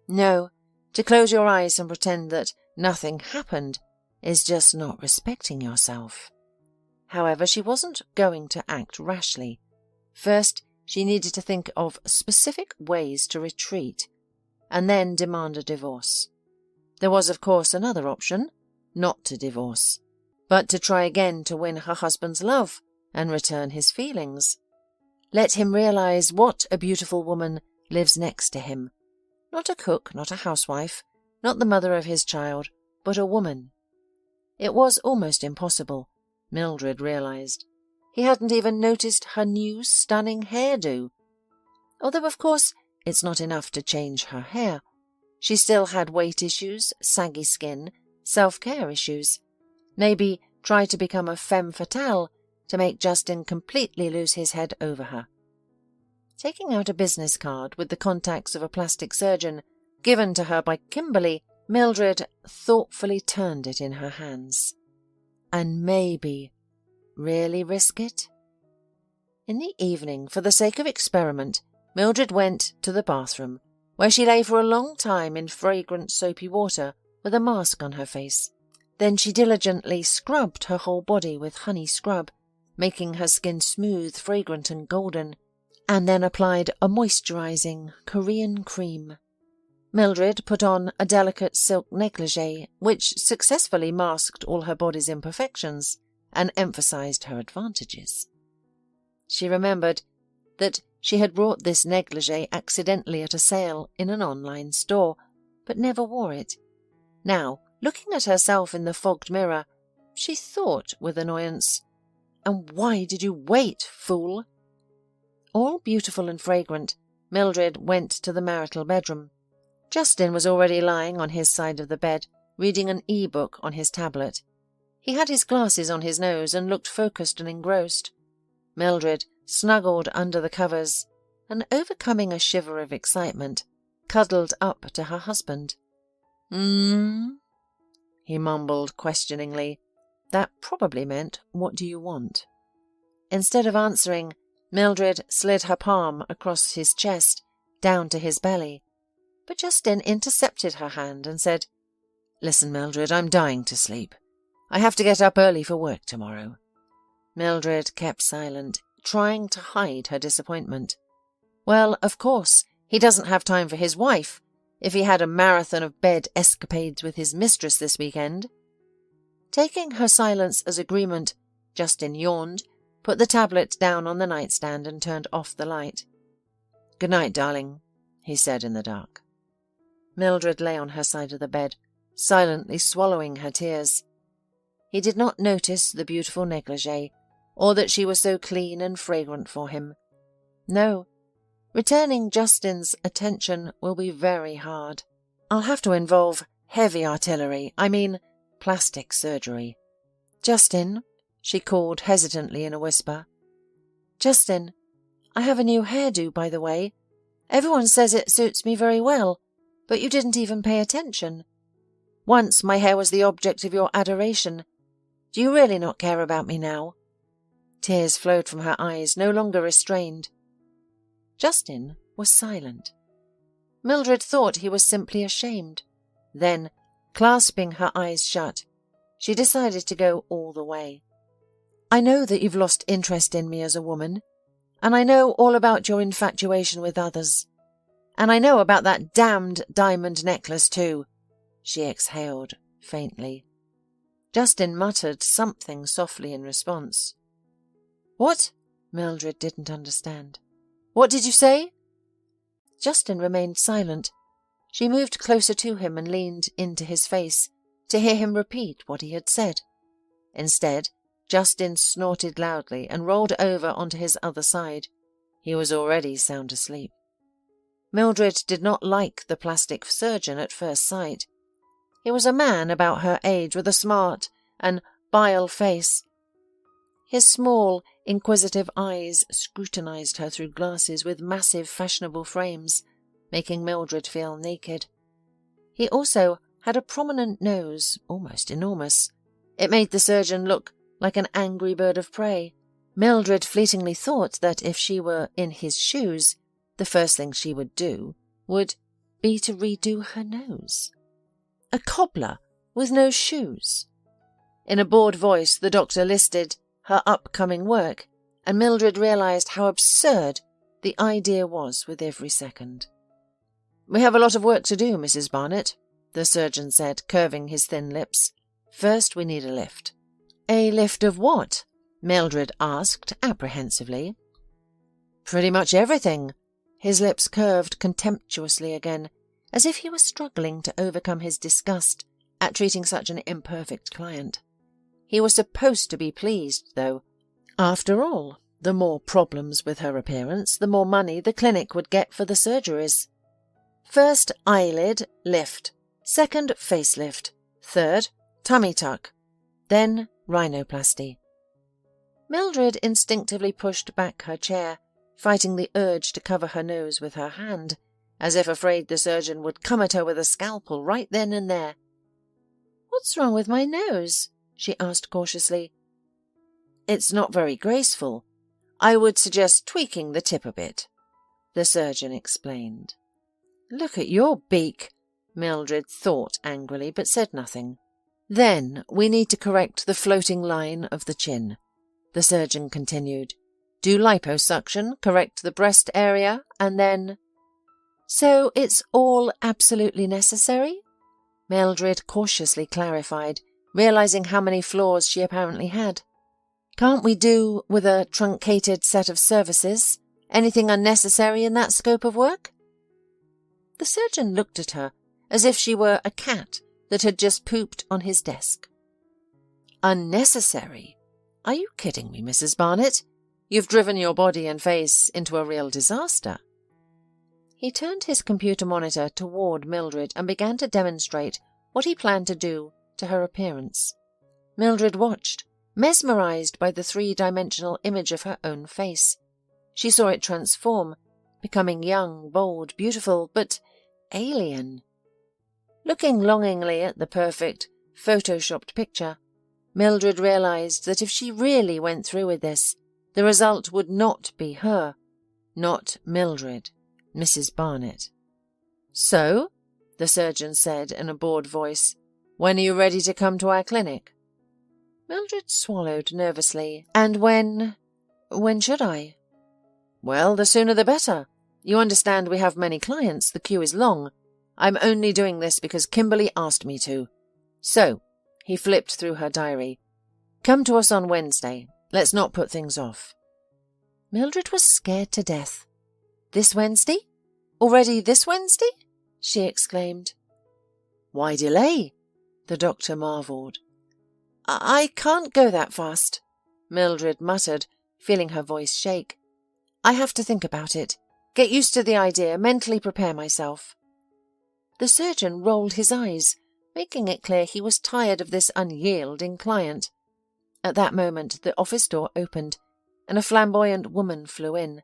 [SPEAKER 1] No, to close your eyes and pretend that nothing happened is just not respecting yourself. However, she wasn't going to act rashly. First, she needed to think of specific ways to retreat, and then demand a divorce. There was, of course, another option, not to divorce, but to try again to win her husband's love and return his feelings. Let him realize what a beautiful woman lives next to him. Not a cook, not a housewife, not the mother of his child, but a woman. It was almost impossible, Mildred realized. He hadn't even noticed her new stunning hairdo. Although, of course, it's not enough to change her hair. She still had weight issues, saggy skin, self-care issues. Maybe try to become a femme fatale to make Justin completely lose his head over her. Taking out a business card with the contacts of a plastic surgeon given to her by Kimberly, Mildred thoughtfully turned it in her hands. And maybe really risk it? In the evening, for the sake of experiment, Mildred went to the bathroom, where she lay for a long time in fragrant soapy water with a mask on her face. Then she diligently scrubbed her whole body with honey scrub, making her skin smooth, fragrant and golden, and then applied a moisturizing Korean cream. Mildred put on a delicate silk negligee, which successfully masked all her body's imperfections and emphasized her advantages. She remembered that she had bought this negligee accidentally at a sale in an online store, but never wore it. Now, looking at herself in the fogged mirror, she thought with annoyance, "And why did you wait, fool?" All beautiful and fragrant, Mildred went to the marital bedroom. Justin was already lying on his side of the bed, reading an e-book on his tablet. He had his glasses on his nose and looked focused and engrossed. Mildred snuggled under the covers and, overcoming a shiver of excitement, cuddled up to her husband. He mumbled questioningly. That probably meant, "What do you want?" Instead of answering, Mildred slid her palm across his chest, down to his belly. But Justin intercepted her hand and said, "Listen, Mildred, I'm dying to sleep. I have to get up early for work tomorrow." Mildred kept silent, trying to hide her disappointment. Well, of course, he doesn't have time for his wife, if he had a marathon of bed escapades with his mistress this weekend. Taking her silence as agreement, Justin yawned, put the tablet down on the nightstand and turned off the light. "Good night, darling," he said in the dark. Mildred lay on her side of the bed, silently swallowing her tears. He did not notice the beautiful negligee, or that she was so clean and fragrant for him. No, returning Justin's attention will be very hard. I'll have to involve heavy artillery, plastic surgery. "Justin," she called hesitantly in a whisper. "Justin, I have a new hairdo, by the way. Everyone says it suits me very well, but you didn't even pay attention. Once my hair was the object of your adoration. Do you really not care about me now?" Tears flowed from her eyes, no longer restrained. Justin was silent. Mildred thought he was simply ashamed. Then, clasping her eyes shut, she decided to go all the way. "I know that you've lost interest in me as a woman, and I know all about your infatuation with others. And I know about that damned diamond necklace too," she exhaled faintly. Justin muttered something softly in response. "What?" Mildred didn't understand. "What did you say?" Justin remained silent. She moved closer to him and leaned into his face to hear him repeat what he had said. Instead, Justin snorted loudly and rolled over onto his other side. He was already sound asleep. Mildred did not like the plastic surgeon at first sight. He was a man about her age with a smart and bile face. His small, inquisitive eyes scrutinized her through glasses with massive fashionable frames, making Mildred feel naked. He also had a prominent nose, almost enormous. It made the surgeon look like an angry bird of prey. Mildred fleetingly thought that if she were in his shoes, the first thing she would do would be to redo her nose. A cobbler with no shoes. In a bored voice, the doctor listed her upcoming work, and Mildred realized how absurd the idea was with every second. "We have a lot of work to do, Mrs. Barnett," the surgeon said, curving his thin lips. "First, we need a lift." "A lift of what?" Mildred asked apprehensively. "Pretty much everything." His lips curved contemptuously again, as if he was struggling to overcome his disgust at treating such an imperfect client. He was supposed to be pleased, though. After all, the more problems with her appearance, the more money the clinic would get for the surgeries. First, eyelid lift. Second, facelift. Third, tummy tuck. Then, rhinoplasty. Mildred instinctively pushed back her chair, fighting the urge to cover her nose with her hand, as if afraid the surgeon would come at her with a scalpel right then and there. "What's wrong with my nose?" she asked cautiously. "It's not very graceful. I would suggest tweaking the tip a bit," the surgeon explained. "Look at your beak," Mildred thought angrily, but said nothing. "Then we need to correct the floating line of the chin," the surgeon continued. "Do liposuction, correct the breast area, and then—" "So it's all absolutely necessary?" Mildred cautiously clarified, realizing how many flaws she apparently had. "Can't we do with a truncated set of services? Anything unnecessary in that scope of work?" The surgeon looked at her as if she were a cat that had just pooped on his desk. "Unnecessary? Are you kidding me, Mrs. Barnett? You've driven your body and face into a real disaster." He turned his computer monitor toward Mildred and began to demonstrate what he planned to do to her appearance. Mildred watched, mesmerized by the three-dimensional image of her own face. She saw it transform, becoming young, bold, beautiful, but alien. Looking longingly at the perfect, photoshopped picture, Mildred realized that if she really went through with this, the result would not be her, not Mildred, Mrs. Barnett. "So," the surgeon said in a bored voice, "when are you ready to come to our clinic?" Mildred swallowed nervously. "And when should I?" "Well, the sooner the better. You understand we have many clients, the queue is long. I'm only doing this because Kimberly asked me to. So," he flipped through her diary, "come to us on Wednesday. Let's not put things off." Mildred was scared to death. "This Wednesday? Already this Wednesday?" she exclaimed. "Why delay?" the doctor marvelled. I can't go that fast," Mildred muttered, feeling her voice shake. "I have to think about it, get used to the idea, mentally prepare myself." The surgeon rolled his eyes, making it clear he was tired of this unyielding client. At that moment the office door opened, and a flamboyant woman flew in.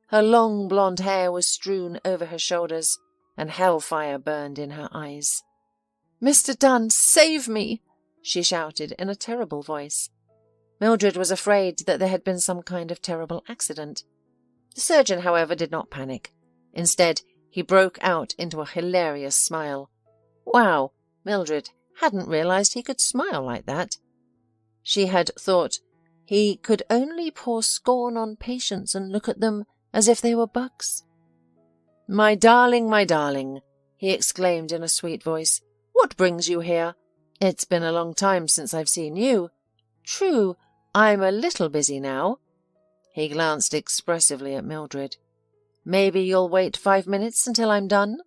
[SPEAKER 1] Her long blonde hair was strewn over her shoulders, and hellfire burned in her eyes. "Mr. Dunn, save me!" she shouted in a terrible voice. Mildred was afraid that there had been some kind of terrible accident. The surgeon, however, did not panic. Instead, he broke out into a hilarious smile. Wow, Mildred hadn't realized he could smile like that. She had thought he could only pour scorn on patients and look at them as if they were bugs. My darling, he exclaimed in a sweet voice. What brings you here? It's been a long time since I've seen you. True, I'm a little busy now. He glanced expressively at Mildred. Maybe you'll wait 5 minutes until I'm done?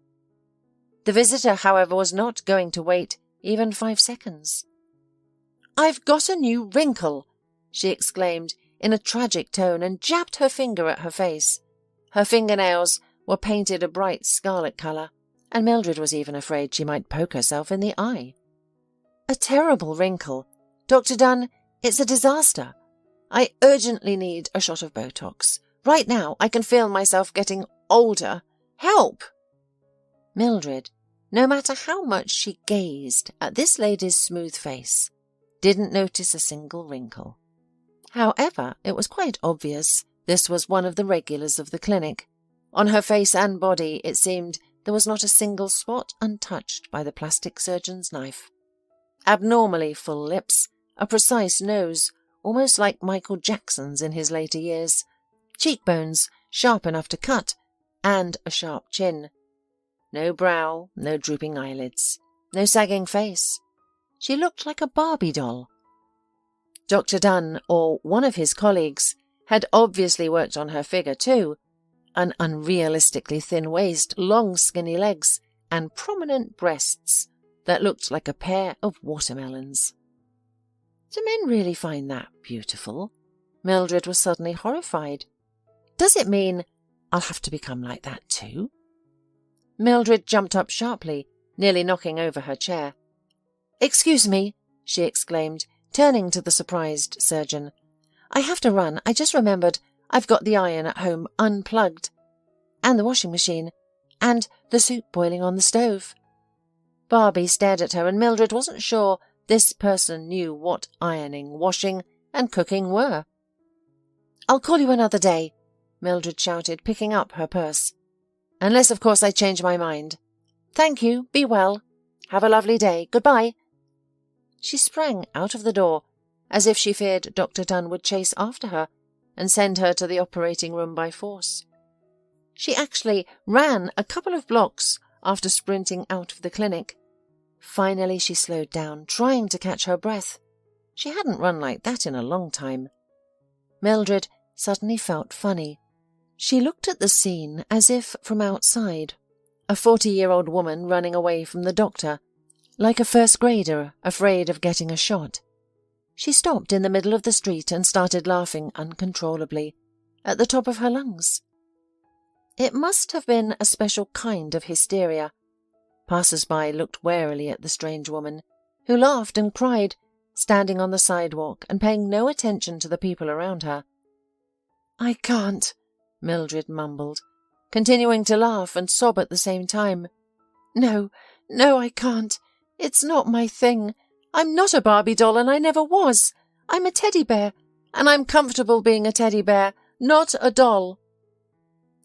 [SPEAKER 1] The visitor, however, was not going to wait even 5 seconds. I've got a new wrinkle, she exclaimed in a tragic tone and jabbed her finger at her face. Her fingernails were painted a bright scarlet colour, and Mildred was even afraid she might poke herself in the eye. A terrible wrinkle. Dr. Dunn, it's a disaster. I urgently need a shot of Botox. Right now, I can feel myself getting older. Help! Mildred, no matter how much she gazed at this lady's smooth face, didn't notice a single wrinkle. However, it was quite obvious this was one of the regulars of the clinic. On her face and body, it seemed there was not a single spot untouched by the plastic surgeon's knife. Abnormally full lips, a precise nose, almost like Michael Jackson's in his later years, cheekbones sharp enough to cut, and a sharp chin. No brow, no drooping eyelids, no sagging face. She looked like a Barbie doll. Dr. Dunn, or one of his colleagues, had obviously worked on her figure too. An unrealistically thin waist, long skinny legs, and prominent breasts that looked like a pair of watermelons. Do men really find that beautiful? Mildred was suddenly horrified. Does it mean I'll have to become like that too? Mildred jumped up sharply, nearly knocking over her chair. Excuse me, she exclaimed, turning to the surprised surgeon. I have to run. I just remembered I've got the iron at home unplugged, and the washing machine, and the soup boiling on the stove. Barbie stared at her, and Mildred wasn't sure this person knew what ironing, washing, and cooking were. I'll call you another day, Mildred shouted, picking up her purse. Unless, of course, I change my mind. Thank you. Be well. Have a lovely day. Goodbye. She sprang out of the door, as if she feared Dr. Dunn would chase after her and send her to the operating room by force. She actually ran a couple of blocks after sprinting out of the clinic. Finally she slowed down, trying to catch her breath. She hadn't run like that in a long time. Mildred suddenly felt funny. She looked at the scene as if from outside, a 40-year-old woman running away from the doctor, like a first grader afraid of getting a shot. She stopped in the middle of the street and started laughing uncontrollably, at the top of her lungs. It must have been a special kind of hysteria. Passers-by looked warily at the strange woman, who laughed and cried, standing on the sidewalk and paying no attention to the people around her. I can't, Mildred mumbled, continuing to laugh and sob at the same time. No, I can't. It's not my thing. I'm not a Barbie doll, and I never was. I'm a teddy bear, and I'm comfortable being a teddy bear, not a doll.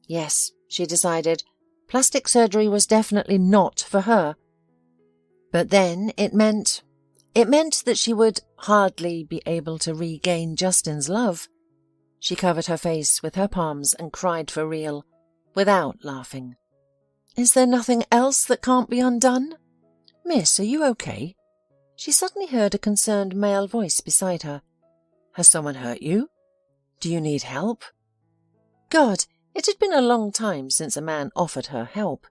[SPEAKER 1] Yes, she decided, plastic surgery was definitely not for her. But then it meant that she would hardly be able to regain Justin's love. She covered her face with her palms and cried for real, without laughing. Is there nothing else that can't be undone? Miss, are you okay? She suddenly heard a concerned male voice beside her. Has someone hurt you? Do you need help? God, it had been a long time since a man offered her help,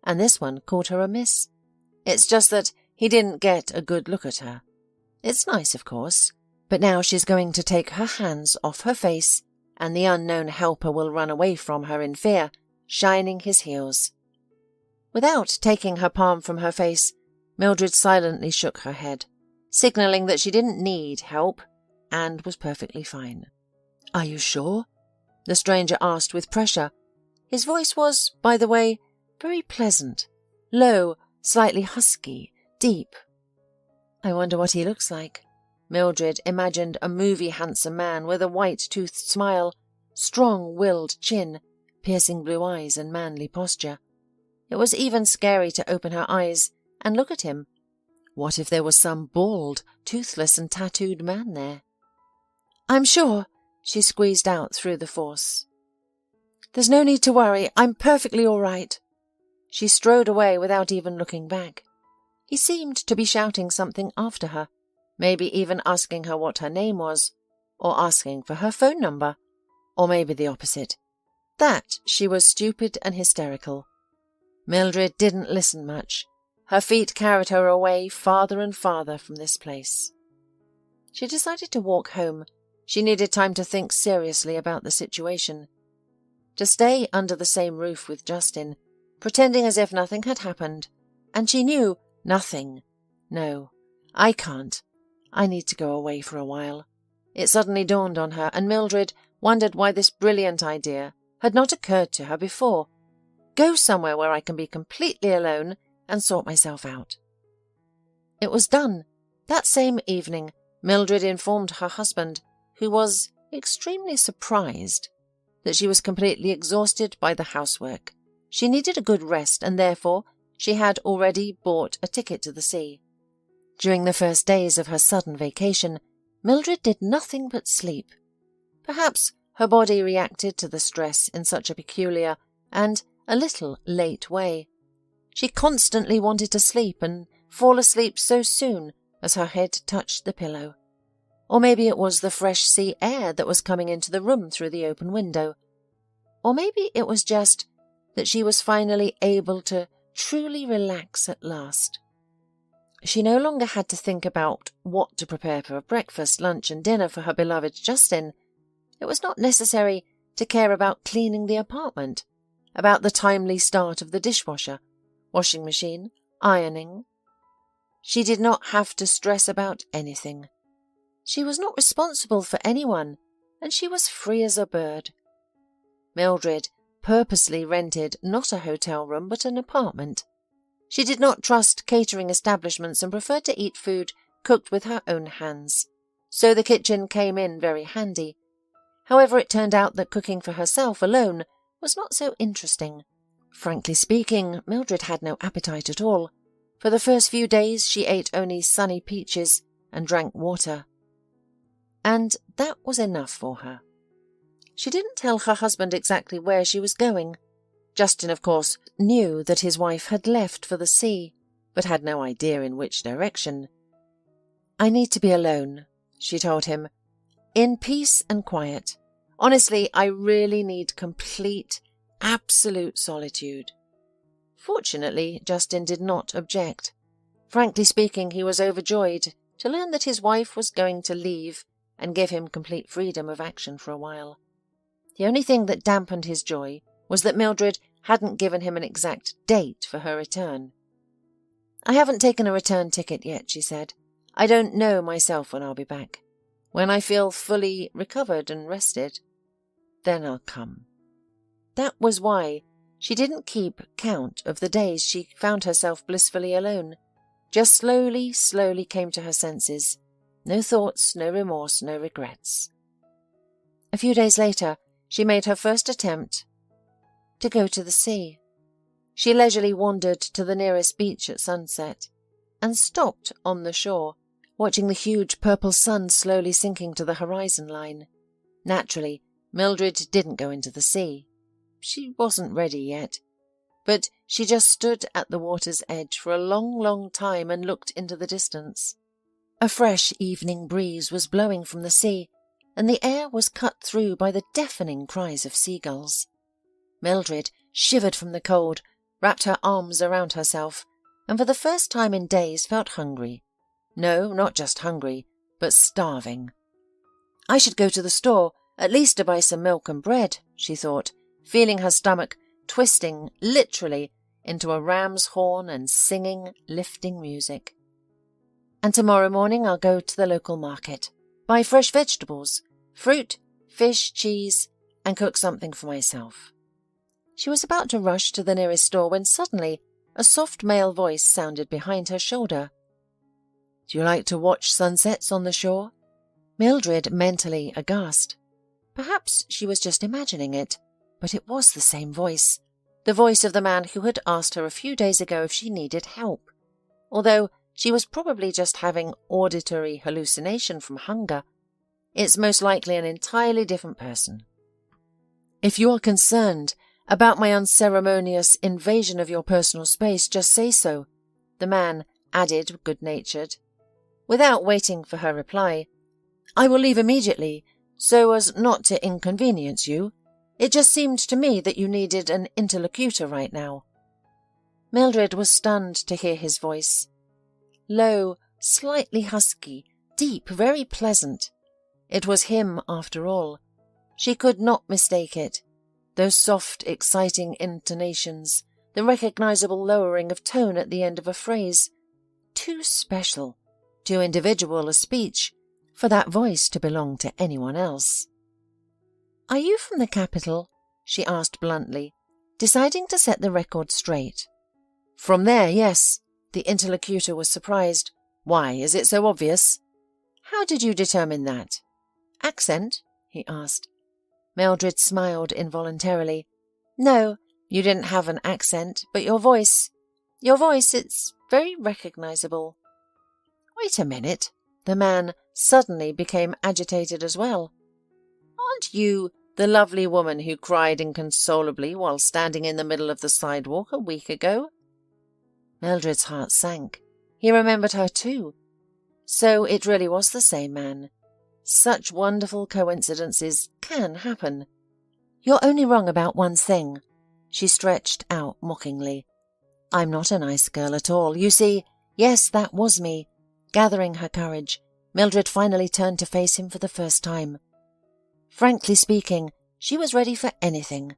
[SPEAKER 1] and this one called her a miss. It's just that he didn't get a good look at her. It's nice, of course, but now she's going to take her hands off her face, and the unknown helper will run away from her in fear, shining his heels. Without taking her palm from her face, Mildred silently shook her head, signalling that she didn't need help and was perfectly fine. Are you sure? The stranger asked with pressure. His voice was, by the way, very pleasant, low, slightly husky, deep. I wonder what he looks like. Mildred imagined a movie-handsome man with a white-toothed smile, strong-willed chin, piercing blue eyes and manly posture. It was even scary to open her eyes and look at him. What if there was some bald, toothless and tattooed man there? "I'm sure," she squeezed out through the force. "There's no need to worry. I'm perfectly all right." She strode away without even looking back. He seemed to be shouting something after her, maybe even asking her what her name was, or asking for her phone number, or maybe the opposite. That she was stupid and hysterical. Mildred didn't listen much. Her feet carried her away farther and farther from this place. She decided to walk home. She needed time to think seriously about the situation. To stay under the same roof with Justin, pretending as if nothing had happened, and she knew nothing. No, I can't. I need to go away for a while. It suddenly dawned on her, and Mildred wondered why this brilliant idea had not occurred to her before. Go somewhere where I can be completely alone and sort myself out. It was done. That same evening, Mildred informed her husband, who was extremely surprised, that she was completely exhausted by the housework. She needed a good rest, and therefore she had already bought a ticket to the sea. During the first days of her sudden vacation, Mildred did nothing but sleep. Perhaps her body reacted to the stress in such a peculiar and a little late way. She constantly wanted to sleep and fall asleep so soon as her head touched the pillow. Or maybe it was the fresh sea air that was coming into the room through the open window. Or maybe it was just that she was finally able to truly relax at last. She no longer had to think about what to prepare for breakfast, lunch and dinner for her beloved Justin. It was not necessary to care about cleaning the apartment, about the timely start of the dishwasher, washing machine, ironing. She did not have to stress about anything. She was not responsible for anyone, and she was free as a bird. Mildred purposely rented not a hotel room but an apartment. She did not trust catering establishments and preferred to eat food cooked with her own hands, so the kitchen came in very handy. However, it turned out that cooking for herself alone was not so interesting. Frankly speaking, Mildred had no appetite at all. For the first few days she ate only sunny peaches and drank water. And that was enough for her. She didn't tell her husband exactly where she was going. Justin, of course, knew that his wife had left for the sea, but had no idea in which direction. "I need to be alone," she told him, "in peace and quiet. Honestly, I really need complete, absolute solitude." Fortunately, Justin did not object. Frankly speaking, he was overjoyed to learn that his wife was going to leave and give him complete freedom of action for a while. The only thing that dampened his joy was that Mildred hadn't given him an exact date for her return. "I haven't taken a return ticket yet," she said. "I don't know myself when I'll be back. When I feel fully recovered and rested, then I'll come." That was why she didn't keep count of the days she found herself blissfully alone. Just slowly came to her senses. No thoughts, no remorse, no regrets. A few days later, she made her first attempt to go to the sea. She leisurely wandered to the nearest beach at sunset and stopped on the shore, watching the huge purple sun slowly sinking to the horizon line. Naturally, Mildred didn't go into the sea. She wasn't ready yet. But she just stood at the water's edge for a long time and looked into the distance. A fresh evening breeze was blowing from the sea, and the air was cut through by the deafening cries of seagulls. Mildred shivered from the cold, wrapped her arms around herself, and for the first time in days felt hungry. No, not just hungry, but starving. "I should go to the store, at least to buy some milk and bread," she thought, feeling her stomach twisting, literally, into a ram's horn and singing, lifting music. "And tomorrow morning I'll go to the local market, buy fresh vegetables, fruit, fish, cheese, and cook something for myself." She was about to rush to the nearest store when suddenly a soft male voice sounded behind her shoulder. "Do you like to watch sunsets on the shore?" Mildred mentally aghast. Perhaps she was just imagining it, but it was the same voice, the voice of the man who had asked her a few days ago if she needed help. Although she was probably just having auditory hallucination from hunger, it's most likely an entirely different person. "If you are concerned about my unceremonious invasion of your personal space, just say so," the man added, good-natured. Without waiting for her reply, "I will leave immediately, so as not to inconvenience you. It just seemed to me that you needed an interlocutor right now." Mildred was stunned to hear his voice. Low, slightly husky, deep, very pleasant. It was him, after all. She could not mistake it. Those soft, exciting intonations, the recognizable lowering of tone at the end of a phrase. Too special, too individual a speech for that voice to belong to anyone else. "Are you from the capital?" she asked bluntly, deciding to set the record straight. "From there, yes." The interlocutor was surprised. "Why, is it so obvious?" "How did you determine that?" "Accent?" he asked. Mildred smiled involuntarily. "No, you didn't have an accent, but your voice, it's very recognizable." "Wait a minute." The man suddenly became agitated as well. "Aren't you the lovely woman who cried inconsolably while standing in the middle of the sidewalk a week ago?" Mildred's heart sank. He remembered her too. So it really was the same man. Such wonderful coincidences can happen. "You're only wrong about one thing." She stretched out mockingly. "I'm not a nice girl at all. You see, yes, that was me." Gathering her courage, Mildred finally turned to face him for the first time. Frankly speaking, she was ready for anything.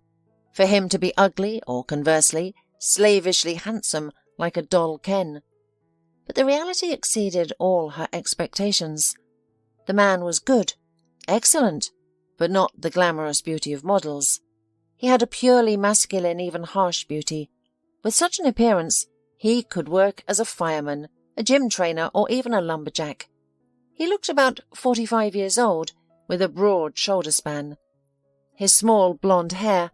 [SPEAKER 1] For him to be ugly, or conversely, slavishly handsome like a doll Ken. But the reality exceeded all her expectations. The man was good, excellent, but not the glamorous beauty of models. He had a purely masculine, even harsh beauty. With such an appearance, he could work as a fireman, a gym trainer, or even a lumberjack. He looked about 45 years old, with a broad shoulder span. His small blonde hair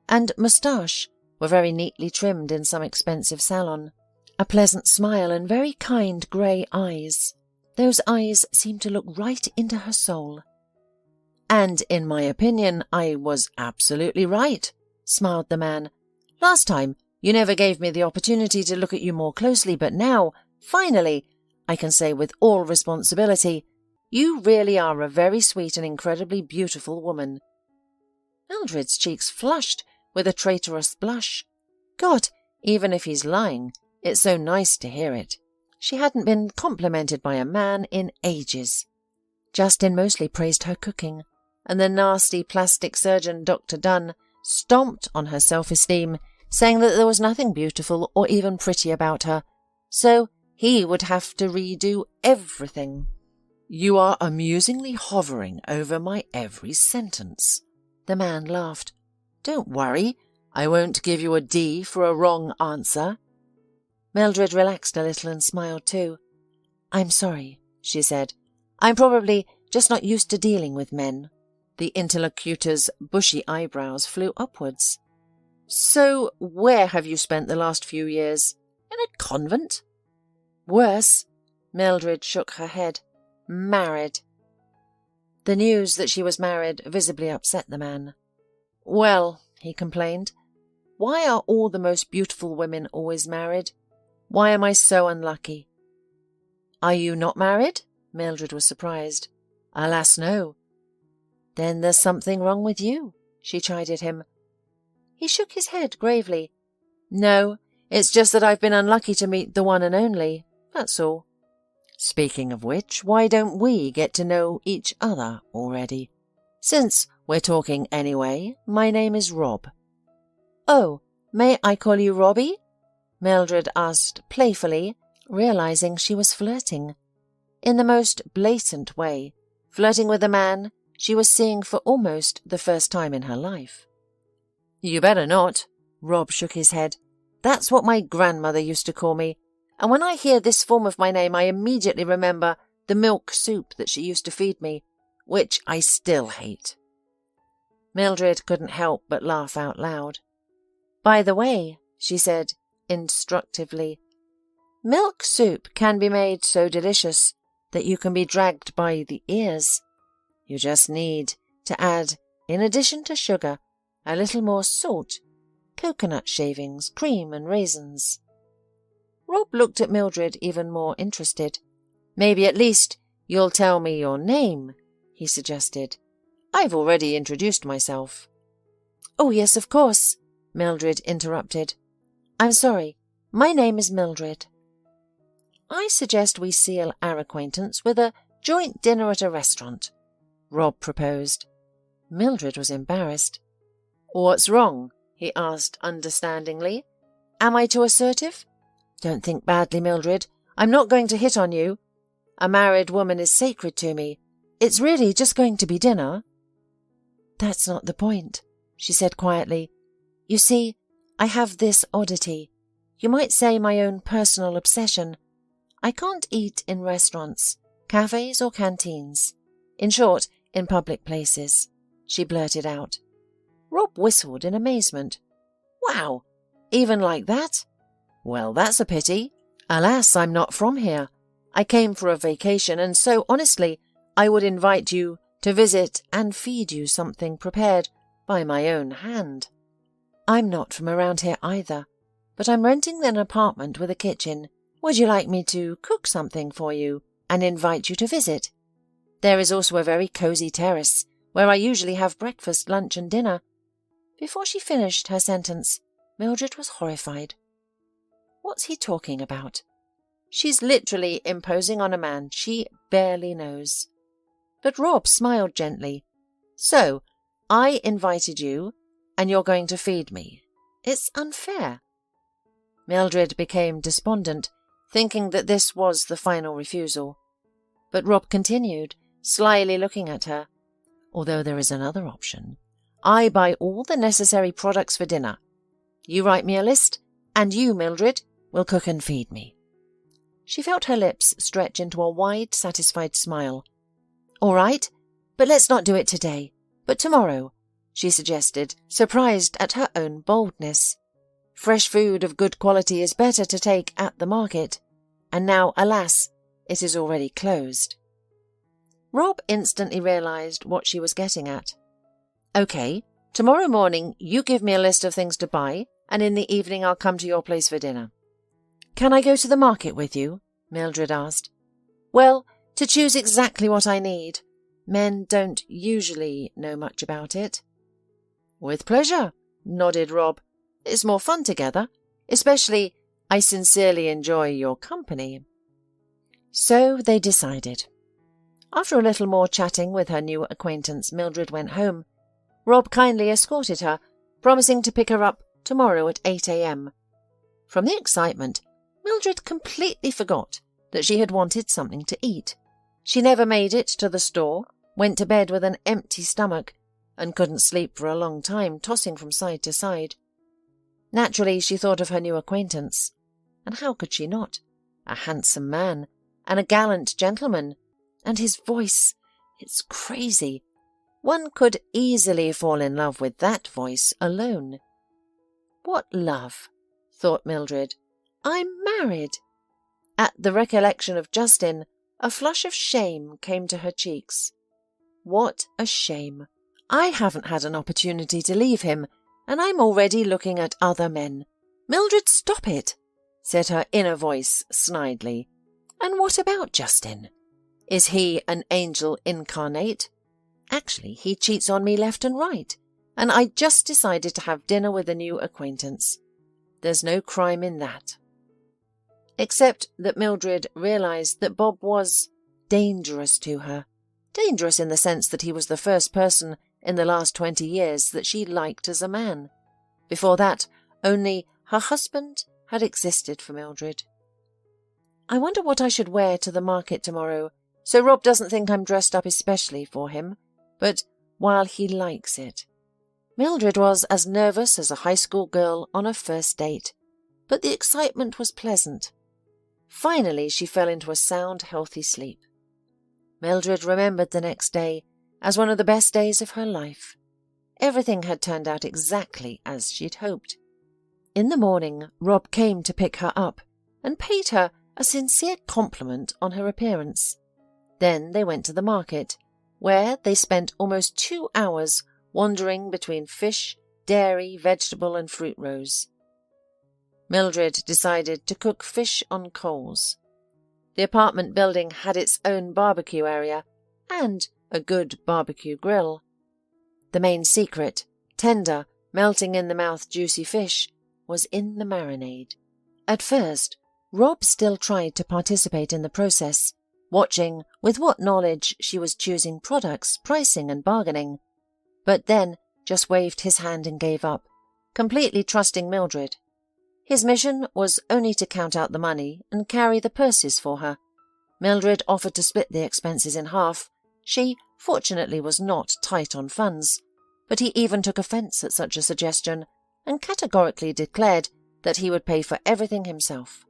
[SPEAKER 1] and moustache were very neatly trimmed in some expensive salon. A pleasant smile and very kind grey eyes. Those eyes seemed to look right into her soul. "And in my opinion, I was absolutely right," smiled the man. "Last time, you never gave me the opportunity to look at you more closely, but now, finally, I can say with all responsibility, you really are a very sweet and incredibly beautiful woman." Mildred's cheeks flushed with a traitorous blush. God, even if he's lying, it's so nice to hear it. She hadn't been complimented by a man in ages. Justin mostly praised her cooking, and the nasty plastic surgeon Dr. Dunn stomped on her self-esteem, saying that there was nothing beautiful or even pretty about her, so he would have to redo everything. "You are amusingly hovering over my every sentence." The man laughed. "Don't worry, I won't give you a D for a wrong answer." Mildred relaxed a little and smiled too. "I'm sorry," she said. "I'm probably just not used to dealing with men." The interlocutor's bushy eyebrows flew upwards. "So where have you spent the last few years? In a convent?" "Worse." Mildred shook her head. "Married." The news that she was married visibly upset the man. "Well," he complained, "why are all the most beautiful women always married? Why am I so unlucky?" "Are you not married?" Mildred was surprised. "Alas, no." "Then there's something wrong with you," she chided him. He shook his head gravely. "No, it's just that I've been unlucky to meet the one and only, that's all." "Speaking of which, why don't we get to know each other already? Since we're talking anyway, my name is Rob." "Oh, may I call you Robbie?" Mildred asked playfully, realizing she was flirting. In the most blatant way, flirting with a man she was seeing for almost the first time in her life. "You better not." Rob shook his head. "That's what my grandmother used to call me, and when I hear this form of my name I immediately remember the milk soup that she used to feed me, which I still hate." Mildred couldn't help but laugh out loud. "By the way," she said instructively, "milk soup can be made so delicious that you can be dragged by the ears. You just need to add, in addition to sugar, a little more salt, coconut shavings, cream and raisins." Rob looked at Mildred even more interested. "Maybe at least you'll tell me your name," he suggested. "I've already introduced myself." "Oh, yes, of course," Mildred interrupted. "I'm sorry. My name is Mildred." "I suggest we seal our acquaintance with a joint dinner at a restaurant," Rob proposed. Mildred was embarrassed. "What's wrong?" he asked understandingly. "Am I too assertive?" "Don't think badly, Mildred. I'm not going to hit on you. A married woman is sacred to me. It's really just going to be dinner." "That's not the point," she said quietly. "You see, I have this oddity. You might say my own personal obsession. I can't eat in restaurants, cafes or canteens. In short, in public places," she blurted out. Rob whistled in amazement. "Wow! Even like that? Well, that's a pity. Alas, I'm not from here. I came for a vacation, and so, honestly, I would invite you to visit and feed you something prepared by my own hand. I'm not from around here either, but I'm renting an apartment with a kitchen. Would you like me to cook something for you and invite you to visit? There is also a very cosy terrace where I usually have breakfast, lunch and dinner." Before she finished her sentence, Mildred was horrified. What's he talking about? She's literally imposing on a man she barely knows. But Rob smiled gently. "So, I invited you, and you're going to feed me. It's unfair." Mildred became despondent, thinking that this was the final refusal. But Rob continued, slyly looking at her. "Although there is another option. I buy all the necessary products for dinner. You write me a list, and you, Mildred, will cook and feed me." She felt her lips stretch into a wide, satisfied smile. "All right, but let's not do it today, but tomorrow," she suggested, surprised at her own boldness. Fresh food of good quality is better to take at the market, and now, alas, it is already closed. Rob instantly realized what she was getting at. "Okay, tomorrow morning you give me a list of things to buy, and in the evening I'll come to your place for dinner." "Can I go to the market with you?" Mildred asked. "Well, to choose exactly what I need. Men don't usually know much about it." "With pleasure," nodded Rob. "It's more fun together. Especially, I sincerely enjoy your company." So they decided. After a little more chatting with her new acquaintance, Mildred went home. Rob kindly escorted her, promising to pick her up tomorrow at 8 a.m. From the excitement, Mildred completely forgot that she had wanted something to eat. She never made it to the store, went to bed with an empty stomach, and couldn't sleep for a long time, tossing from side to side. Naturally, she thought of her new acquaintance. And how could she not? A handsome man, and a gallant gentleman, and his voice, it's crazy. One could easily fall in love with that voice alone. What love, thought Mildred. I'm married. At the recollection of Justin, a flush of shame came to her cheeks. What a shame. I haven't had an opportunity to leave him, and I'm already looking at other men. Mildred, stop it, said her inner voice snidely. And what about Justin? Is he an angel incarnate? Actually, he cheats on me left and right, and I just decided to have dinner with a new acquaintance. There's no crime in that. Except that Mildred realized that Bob was dangerous to her. Dangerous in the sense that he was the first person in the last 20 years that she liked as a man. Before that, only her husband had existed for Mildred. I wonder what I should wear to the market tomorrow, so Rob doesn't think I'm dressed up especially for him, but while he likes it. Mildred was as nervous as a high school girl on a first date, but the excitement was pleasant. Finally, she fell into a sound, healthy sleep. Mildred remembered the next day as one of the best days of her life. everything had turned out exactly as she'd hoped. In the morning, Rob came to pick her up and paid her a sincere compliment on her appearance. Then they went to the market, where they spent almost 2 hours wandering between fish, dairy, vegetable and fruit rows. Mildred decided to cook fish on coals. The apartment building had its own barbecue area and a good barbecue grill. The main secret, tender, melting-in-the-mouth juicy fish, was in the marinade. At first, Rob still tried to participate in the process, watching with what knowledge she was choosing products, pricing and bargaining, but then just waved his hand and gave up, completely trusting Mildred. His mission was only to count out the money and carry the purses for her. Mildred offered to split the expenses in half. She, fortunately, was not tight on funds, but he even took offence at such a suggestion and categorically declared that he would pay for everything himself.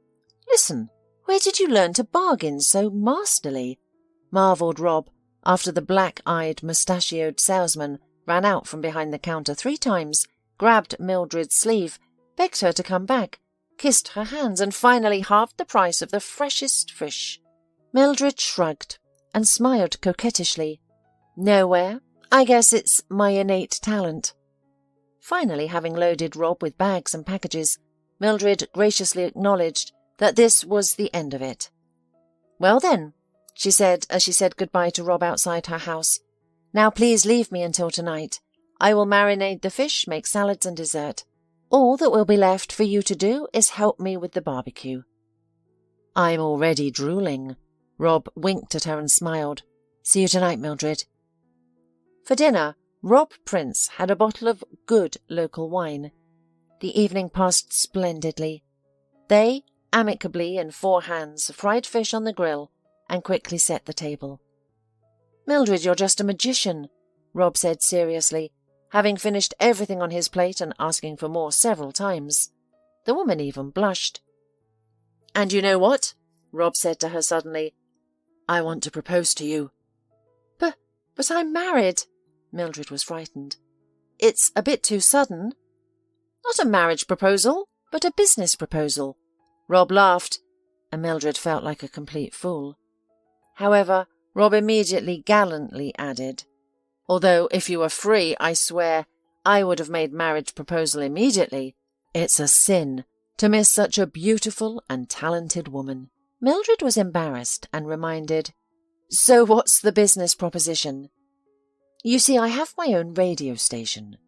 [SPEAKER 1] "Listen, where did you learn to bargain so masterly?" marvelled Rob, after the black-eyed, mustachioed salesman ran out from behind the counter 3 times, grabbed Mildred's sleeve, begged her to come back, kissed her hands, and finally halved the price of the freshest fish. Mildred shrugged and smiled coquettishly. "Nowhere. I guess it's my innate talent." Finally, having loaded Rob with bags and packages, Mildred graciously acknowledged that this was the end of it. "Well then," she said as she said goodbye to Rob outside her house, "now please leave me until tonight. I will marinate the fish, make salads and dessert. All that will be left for you to do is help me with the barbecue." "I'm already drooling." Rob winked at her and smiled. "See you tonight, Mildred." For dinner, Rob Prince had a bottle of good local wine. The evening passed splendidly. They, amicably in 4 hands, fried fish on the grill and quickly set the table. "Mildred, you're just a magician," Rob said seriously, having finished everything on his plate and asking for more several times. The woman even blushed. "And you know what?" Rob said to her suddenly. "I want to propose to you." But I'm married." Mildred was frightened. "It's a bit too sudden." "Not a marriage proposal, but a business proposal." Rob laughed, and Mildred felt like a complete fool. However, Rob immediately gallantly added, "Although if you were free, I swear I would have made marriage proposal immediately. It's a sin to miss such a beautiful and talented woman." Mildred was embarrassed and reminded, "So what's the business proposition?" "You see, I have my own radio station."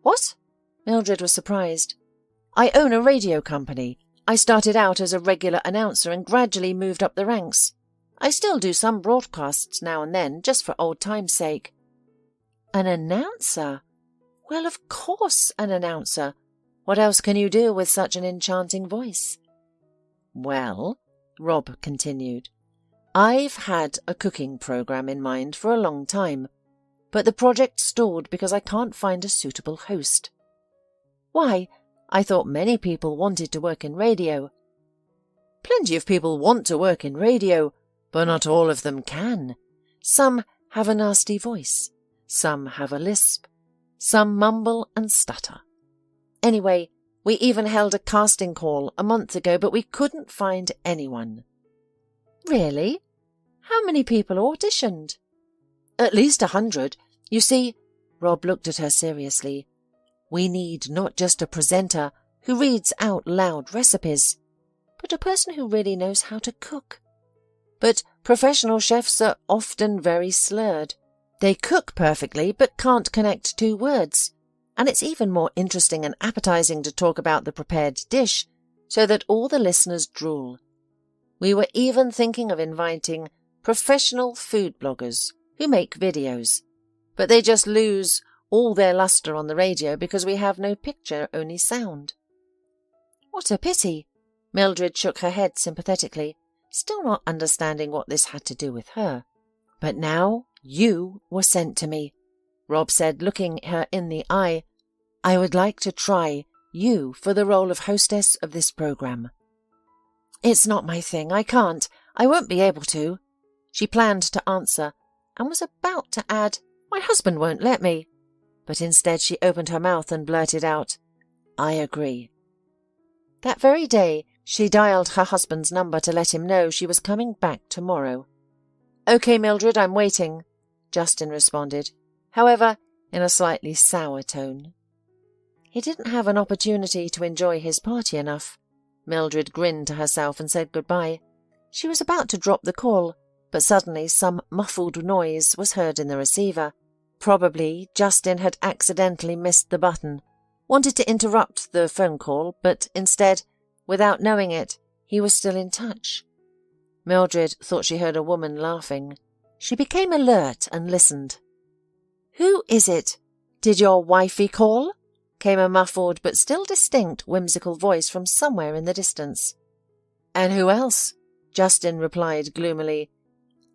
[SPEAKER 1] "What?" Mildred was surprised. "I own a radio company. I started out as a regular announcer and gradually moved up the ranks. I still do some broadcasts now and then, just for old time's sake." "An announcer? Well, of course, an announcer. What else can you do with such an enchanting voice?" "Well," Rob continued, "I've had a cooking program in mind for a long time, but the project stalled because I can't find a suitable host." "Why, I thought many people wanted to work in radio." "Plenty of people want to work in radio, but not all of them can. Some have a nasty voice, some have a lisp, some mumble and stutter. Anyway, we even held a casting call a month ago, but we couldn't find anyone." "Really? How many people auditioned?" "At least 100. You see," Rob looked at her seriously, "we need not just a presenter who reads out loud recipes, but a person who really knows how to cook. But professional chefs are often very slurred. They cook perfectly but can't connect 2 words, and it's even more interesting and appetizing to talk about the prepared dish so that all the listeners drool. We were even thinking of inviting professional food bloggers who make videos, but they just lose all their luster on the radio because we have no picture, only sound." "What a pity." Mildred shook her head sympathetically, still not understanding what this had to do with her. "But now you were sent to me," Rob said, looking her in the eye. "I would like to try you for the role of hostess of this program." "It's not my thing. I can't. I won't be able to." She planned to answer and was about to add, "My husband won't let me." but instead she opened her mouth and blurted out, "I agree." That very day, she dialed her husband's number to let him know she was coming back tomorrow. "Okay, Mildred, I'm waiting," Justin responded, however, in a slightly sour tone. He didn't have an opportunity to enjoy his party enough. Mildred grinned to herself and said goodbye. She was about to drop the call, but suddenly some muffled noise was heard in the receiver. Probably Justin had accidentally missed the button, wanted to interrupt the phone call, but instead, without knowing it, he was still in touch. Mildred thought she heard a woman laughing. She became alert and listened. "Who is it? Did your wifey call?" came a muffled but still distinct whimsical voice from somewhere in the distance. "And who else?" Justin replied gloomily.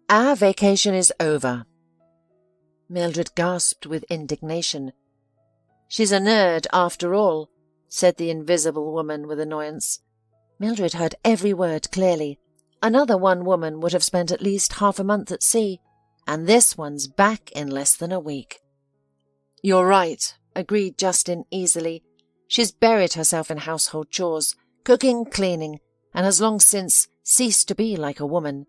[SPEAKER 1] "Our vacation is over." Mildred gasped with indignation. "She's a nerd, after all," said the invisible woman with annoyance. Mildred heard every word clearly. Another one woman would have spent at least half a month at sea, and this one's back in less than a week. "You're right," agreed Justin easily. "She's buried herself in household chores, cooking, cleaning, and has long since ceased to be like a woman.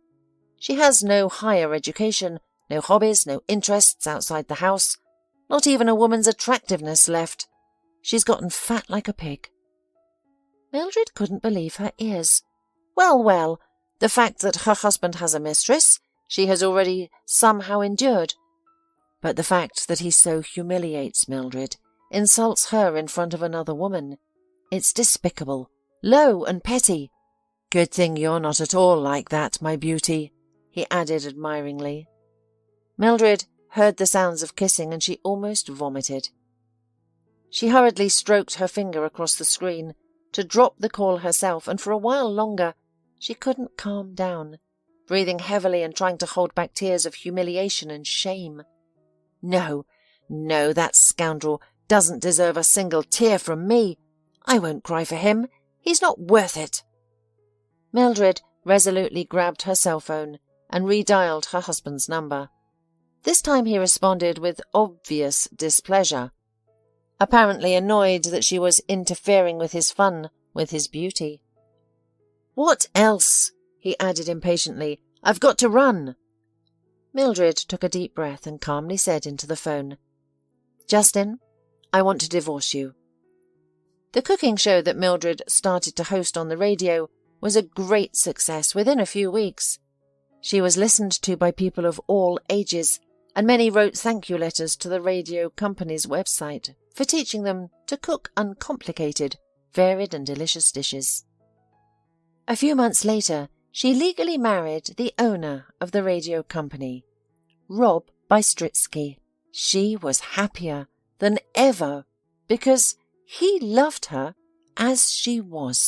[SPEAKER 1] She has no higher education, no hobbies, no interests outside the house, not even a woman's attractiveness left. She's gotten fat like a pig." Mildred couldn't believe her ears. Well, the fact that her husband has a mistress, she has already somehow endured. But the fact that he so humiliates Mildred, insults her in front of another woman, it's despicable, low and petty. "Good thing you're not at all like that, my beauty," he added admiringly. Mildred heard the sounds of kissing and she almost vomited. She hurriedly stroked her finger across the screen to drop the call herself, and for a while longer she couldn't calm down, breathing heavily and trying to hold back tears of humiliation and shame. No, that scoundrel doesn't deserve a single tear from me. I won't cry for him. He's not worth it. Mildred resolutely grabbed her cell phone and redialed her husband's number. This time he responded with obvious displeasure, apparently annoyed that she was interfering with his fun, with his beauty. "What else?" he added impatiently. "I've got to run." Mildred took a deep breath and calmly said into the phone, "Justin, I want to divorce you." The cooking show that Mildred started to host on the radio was a great success within a few weeks. She was listened to by people of all ages, and many wrote thank you letters to the radio company's website for teaching them to cook uncomplicated, varied and delicious dishes. A few months later, she legally married the owner of the radio company, Rob Bystritsky. She was happier than ever because he loved her as she was.